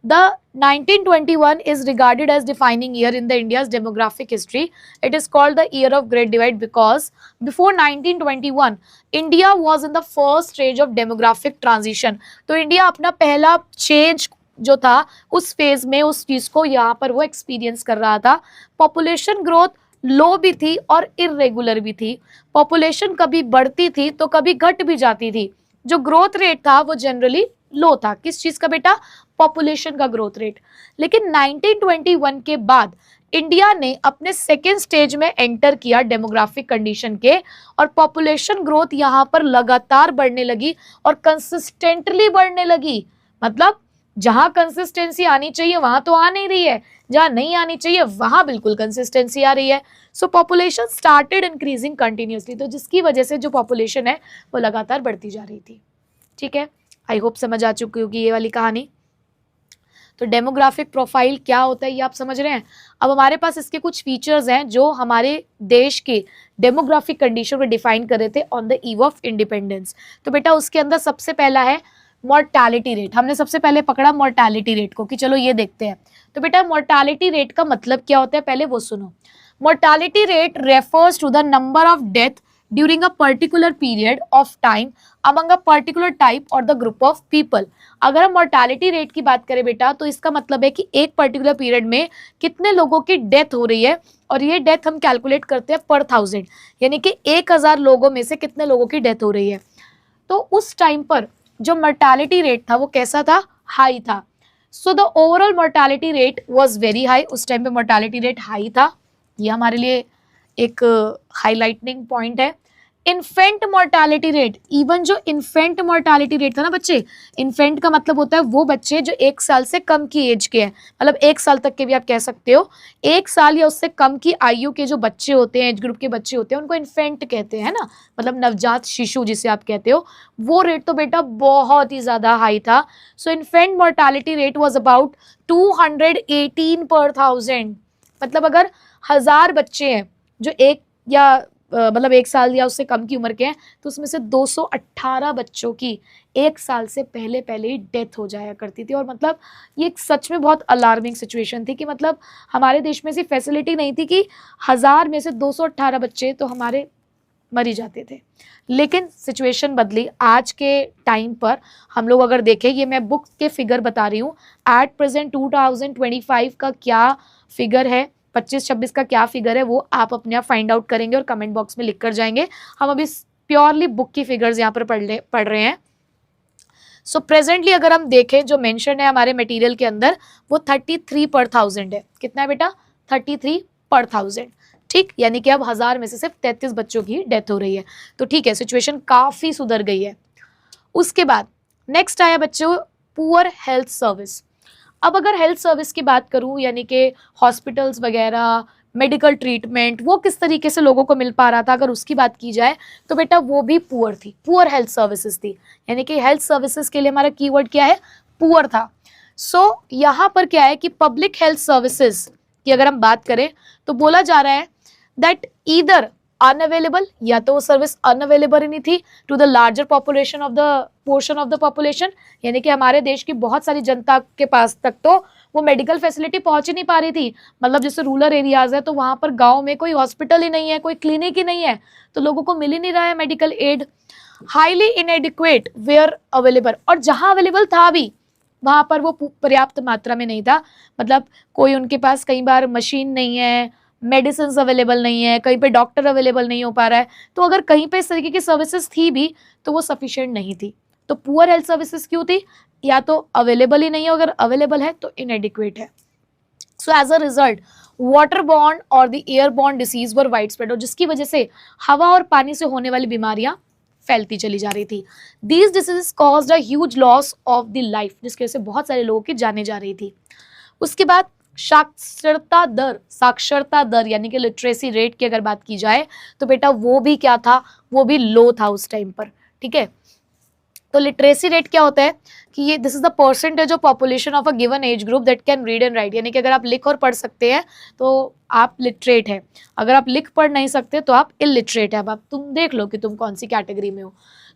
The 1921 is regarded as defining year in the India's demographic history. It is called the year of great divide because before 1921 India was in the first stage of demographic transition. तो India अपना पहला change जो था उस phase में उस चीज को यहाँ पर वो एक्सपीरियंस कर रहा था। पॉपुलेशन ग्रोथ लो भी थी और इरेगुलर भी थी। पॉपुलेशन कभी बढ़ती थी तो कभी घट भी जाती थी। जो ग्रोथ रेट था वो जनरली लो था। किस चीज का बेटा, पॉपुलेशन का ग्रोथ रेट। लेकिन 1921 के बाद इंडिया ने अपने सेकेंड स्टेज में एंटर किया डेमोग्राफिक कंडीशन के, और पॉपुलेशन ग्रोथ यहां पर लगातार बढ़ने लगी और कंसिस्टेंटली बढ़ने लगी। मतलब जहां कंसिस्टेंसी आनी चाहिए वहां तो आ नहीं रही है, जहां नहीं आनी चाहिए वहां बिल्कुल कंसिस्टेंसी आ रही है। सो पॉपुलेशन स्टार्टेड इंक्रीजिंग कंटिन्यूसली, तो जिसकी वजह से जो पॉपुलेशन है वो लगातार बढ़ती जा रही थी। ठीक है, आई होप समझ आ चुकी होगी ये वाली कहानी। तो डेमोग्राफिक प्रोफाइल क्या होता है ये आप समझ रहे हैं। अब हमारे पास इसके कुछ फीचर्स हैं जो हमारे देश के डेमोग्राफिक कंडीशन को डिफाइन कर रहे थे on the eve of independence. तो बेटा उसके अंदर सबसे पहला है मोर्टालिटी रेट। हमने सबसे पहले पकड़ा मोर्टालिटी रेट को कि चलो ये देखते हैं। तो बेटा मोर्टालिटी रेट का मतलब क्या होता है पहले वो सुनो। Mortality rate refers to the number of death during a particular period of time among a particular type और द ग्रुप ऑफ पीपल। अगर हम मोर्टालिटी रेट की बात करें बेटा तो इसका मतलब है कि एक पर्टिकुलर पीरियड में कितने लोगों की डेथ हो रही है, और ये डेथ हम कैलकुलेट करते हैं पर 1000, यानी कि 1000 लोगों में से कितने लोगों की डेथ हो रही है। तो उस टाइम पर जो मोर्टालिटी रेट था वो कैसा था, हाई था। So the overall mortality rate was very high, उस टाइम पे मोर्टालिटी रेट हाई था। ये हमारे लिए एक हाईलाइटनिंग पॉइंट है। इन्फेंट मोर्टालिटी रेट, इवन जो इन्फेंट मोर्टालिटी रेट था ना बच्चे, इन्फेंट का मतलब होता है वो बच्चे जो 1 साल से कम की एज के हैं, मतलब 1 साल तक के भी आप कह सकते हो। 1 साल या उससे कम की आयु के जो बच्चे होते हैं, एज ग्रुप के बच्चे होते हैं, उनको इन्फेंट कहते हैं ना, मतलब नवजात शिशु जिसे आप कहते हो। वो रेट तो बेटा बहुत ही ज्यादा हाई था। So infant mortality rate was about 218 per 1000। मतलब अगर 1000 बच्चे हैं जो एक या मतलब 1 साल या उससे कम की उम्र के हैं, तो उसमें से 218 बच्चों की 1 साल से पहले पहले ही डेथ हो जाया करती थी। और मतलब ये सच में बहुत अलार्मिंग सिचुएशन थी कि मतलब हमारे देश में ऐसी फैसिलिटी नहीं थी कि 1000 में से 218 बच्चे तो हमारे मर ही जाते थे। लेकिन सिचुएशन बदली आज के टाइम पर। हम लोग अगर देखें, ये मैं बुक के फिगर बता रही हूँ, एट प्रेजेंट 2025 का क्या फिगर है, 25-26 का क्या फिगर है, वो आप अपने आप फाइंड आउट करेंगे और कमेंट बॉक्स में लिख कर जाएंगे। हम अभी प्योरली बुक की फिगर्स यहाँ पर पढ़ रहे हैं। सो प्रेजेंटली अगर हम देखें जो मेंशन है हमारे मटेरियल के अंदर, वो 33 पर 1000 है। कितना है बेटा, 33 पर 1000। ठीक, यानी कि अब 1000 में से सिर्फ 33 बच्चों की डेथ हो रही है। तो ठीक है, सिचुएशन काफी सुधर गई है। उसके बाद नेक्स्ट आया बच्चों पुअर हेल्थ सर्विस। अब अगर हेल्थ सर्विस की बात करूं, यानी कि हॉस्पिटल्स वगैरह, मेडिकल ट्रीटमेंट, वो किस तरीके से लोगों को मिल पा रहा था, अगर उसकी बात की जाए तो बेटा वो भी पुअर थी, पुअर हेल्थ सर्विसेज थी। यानी कि हेल्थ सर्विसेज के लिए हमारा कीवर्ड क्या है, पुअर था। सो यहाँ पर क्या है कि पब्लिक हेल्थ सर्विसेज की अगर हम बात करें तो बोला जा रहा है दैट ईदर अनअवेलेबल, या तो वो सर्विस अनअवेलेबल ही नहीं थी to the larger population of the portion of the population, यानी कि हमारे देश की बहुत सारी जनता के पास तक तो वो मेडिकल फैसिलिटी पहुंच ही नहीं पा रही थी। मतलब जैसे रूरल एरियाज है तो वहां पर गांव में कोई हॉस्पिटल ही नहीं है, कोई क्लिनिक ही नहीं है, तो लोगों को मिल ही नहीं रहा है medical aid. Highly inadequate where available, और जहां अवेलेबल था भी वहां पर वो पर्याप्त मात्रा में नहीं था। मतलब कोई उनके पास कई बार मशीन नहीं है, मेडिसिन अवेलेबल नहीं है, कहीं पे डॉक्टर अवेलेबल नहीं हो पा रहा है। तो अगर कहीं पे इस तरीके की सर्विसेज थी भी तो वो सफिशिएंट नहीं थी। तो पुअर हेल्थ सर्विसेज क्यों थी, या तो अवेलेबल ही नहीं है, अगर अवेलेबल है तो इनएडिक्वेट है। So as a result water borne और the air borne disease were widespread, और जिसकी वजह से हवा और पानी से होने वाली बीमारियां फैलती चली जा रही थी। These disease caused a huge loss of the life, जिसकी वजह से बहुत सारे लोगों की जाने जा रही थी। उसके बाद साक्षरता दर यानी कि लिटरेसी रेट की अगर बात की जाए तो बेटा वो भी क्या था, वो भी लो था उस टाइम पर। ठीक है, तो लिटरेसी रेट क्या होता है कि ये this is the percentage of population of a given age group that can read and right, यानी कि अगर आप लिख और पढ़ सकते हैं तो आप लिटरेट है, अगर आप लिख पढ़ नहीं सकते तो आप इलिटरेट है। अब तुम देख लो कि तुम कौन सी कैटेगरी में हो।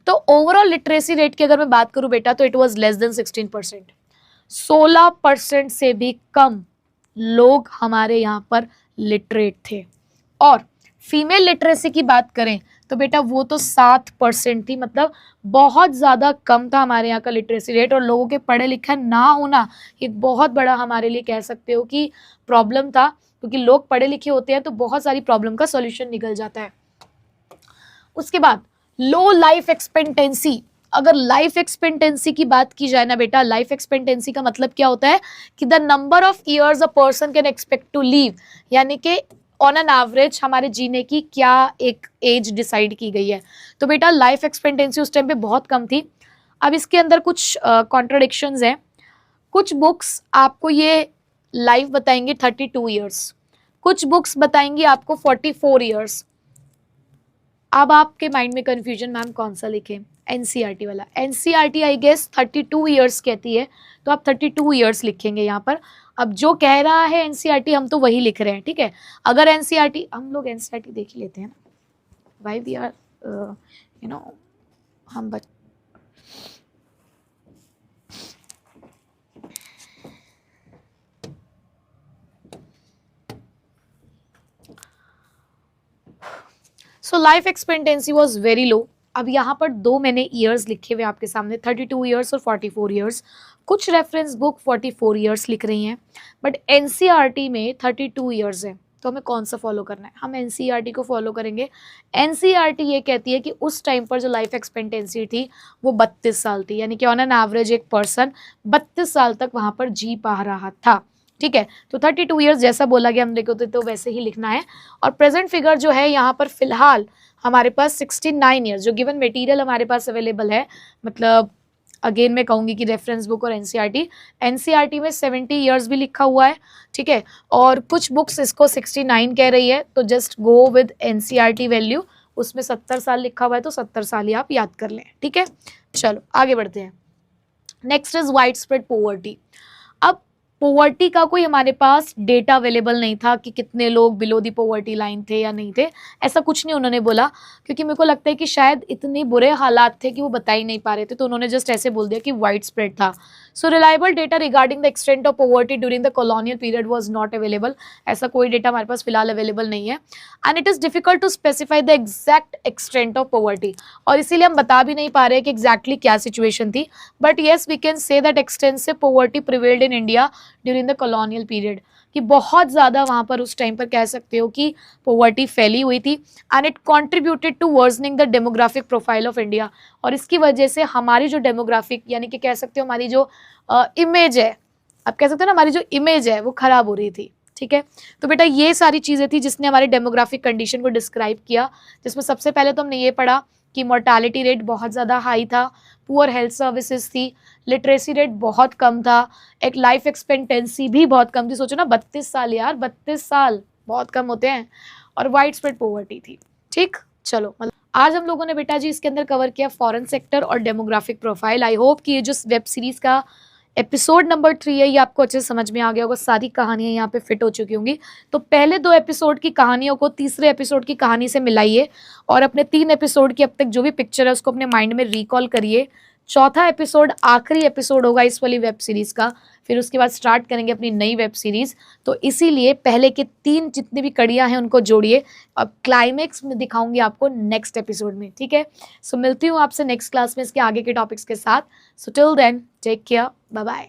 तो ओवरऑल लिटरेसी रेट की अगर मैं बात करूं बेटा तो इट वाज लेस देन 16%, 16% से भी कम लोग हमारे यहाँ पर लिटरेट थे। और फीमेल लिटरेसी की बात करें तो बेटा वो तो 7% थी, मतलब बहुत ज़्यादा कम था हमारे यहाँ का लिटरेसी रेट। और लोगों के पढ़े लिखे ना होना एक बहुत बड़ा हमारे लिए कह सकते हो कि प्रॉब्लम था, क्योंकि लोग पढ़े लिखे होते हैं तो बहुत सारी प्रॉब्लम का सॉल्यूशन निकल जाता है। उसके बाद लो लाइफ एक्सपेक्टेंसी अगर लाइफ एक्सपेक्टेंसी की बात की जाए ना बेटा, लाइफ एक्सपेक्टेंसी का मतलब क्या होता है कि the number of years a person can expect to live, यानी कि ऑन एन एवरेज हमारे जीने की क्या एक एज डिसाइड की गई है। तो बेटा लाइफ एक्सपेक्टेंसी उस टाइम पे बहुत कम थी। अब इसके अंदर कुछ कॉन्ट्रडिक्शंस हैं। कुछ बुक्स आपको ये लाइफ बताएंगे 32 ईयर्स, कुछ बुक्स बताएंगी आपको 44 ईयर्स। अब आपके माइंड में कंफ्यूजन, मैम कौन सा लिखें? एनसीईआरटी वाला। एनसीईआरटी आई गेस 32 ईयर्स कहती है, तो आप 32 ईयर्स लिखेंगे यहाँ पर। अब जो कह रहा है एनसीईआरटी हम तो वही लिख रहे हैं, ठीक है। अगर एनसीईआरटी, हम लोग एनसीईआरटी देख ही लेते हैं ना, why we are you know हम बच so life expectancy was very low. अब यहाँ पर दो मैंने ईयर्स लिखे हुए आपके सामने, 32 ईयर्स और 44 ईयर्स। कुछ रेफरेंस बुक 44 ईयर्स लिख रही हैं, बट एनसीईआरटी में 32 ईयर्स है। तो हमें कौन सा फॉलो करना है? हम एनसीईआरटी को फॉलो करेंगे। एनसीईआरटी ये कहती है कि उस टाइम पर जो लाइफ एक्सपेक्टेंसी थी वो 32 साल थी, यानी कि ऑन एन एवरेज एक पर्सन 32 साल तक वहाँ पर जी पा रहा था, ठीक है। तो 32 ईयर्स जैसा बोला गया हम देखो तो वैसे ही लिखना है। और प्रेजेंट फिगर जो है यहाँ पर फिलहाल हमारे पास 69 ईयर्स, जो गिवन मटेरियल हमारे पास अवेलेबल है, मतलब अगेन मैं कहूँगी कि रेफरेंस बुक और एनसीईआरटी में 70 ईयर्स भी लिखा हुआ है, ठीक है। और कुछ बुक्स इसको 69 कह रही है, तो just go with NCERT value, उसमें 70 साल लिखा हुआ है, तो 70 साल ही आप याद कर लें, ठीक है। चलो आगे बढ़ते हैं। Next is wide spread poverty. अब पोवर्टी का कोई हमारे पास डेटा अवेलेबल नहीं था कि कितने लोग बिलो दी पोवर्टी लाइन थे या नहीं थे, ऐसा कुछ नहीं उन्होंने बोला, क्योंकि मेरे को लगता है कि शायद इतने बुरे हालात थे कि वो बता ही नहीं पा रहे थे, तो उन्होंने जस्ट ऐसे बोल दिया कि वाइड स्प्रेड था। So reliable data regarding the extent of poverty during the colonial period was not available. ऐसा कोई डेटा हमारे पास फिलहाल अवेलेबल नहीं है। And it is difficult to specify the exact extent of poverty, और इसीलिए हम बता भी नहीं पा रहे कि एग्जैक्टली क्या सिचुएशन थी। But yes we can say that extensive poverty prevailed in India during the colonial period, कि बहुत ज़्यादा वहाँ पर उस टाइम पर कह सकते हो कि पोवर्टी फैली हुई थी। And it contributed to worsening the demographic profile of India, और इसकी वजह से हमारी जो डेमोग्राफिक यानी कि कह सकते हो हमारी जो इमेज है, आप कह सकते हो ना हमारी जो इमेज है वो खराब हो रही थी, ठीक है। तो बेटा ये सारी चीज़ें थी जिसने हमारी डेमोग्राफिक कंडीशन को डिस्क्राइब किया, जिसमें सबसे पहले तो हमने ये पढ़ा कि मोर्टालिटी रेट बहुत ज़्यादा हाई था, पुअर हेल्थ सर्विसेज थी, लिटरेसी रेट बहुत कम था, एक लाइफ एक्सपेक्टेंसी भी बहुत कम थी। सोचो ना 32 साल यार, 32 साल बहुत कम होते हैं, और वाइड स्प्रेड पोवर्टी थी, ठीक। चलो मतलब आज हम लोगों ने बेटा जी इसके अंदर कवर किया फॉरेन सेक्टर और डेमोग्राफिक प्रोफाइल। आई होप कि ये जो वेब सीरीज का एपिसोड नंबर 3 है ये आपको अच्छे से समझ में आ गया होगा, सारी कहानियां यहाँ पे फिट हो चुकी होंगी। तो पहले 2 एपिसोड की कहानियों को तीसरे एपिसोड की कहानी से मिलाइए, और अपने 3 एपिसोड की अब तक जो भी पिक्चर है उसको अपने माइंड में रिकॉल करिए। चौथा एपिसोड आखिरी एपिसोड होगा इस वाली वेब सीरीज का, फिर उसके बाद स्टार्ट करेंगे अपनी नई वेब सीरीज। तो इसीलिए पहले के 3 जितनी भी कड़ियां हैं उनको जोड़िए, अब क्लाइमेक्स में दिखाऊंगी आपको नेक्स्ट एपिसोड में, ठीक है। सो मिलती हूँ आपसे नेक्स्ट क्लास में इसके आगे के टॉपिक्स के साथ। So till then take care, bye bye.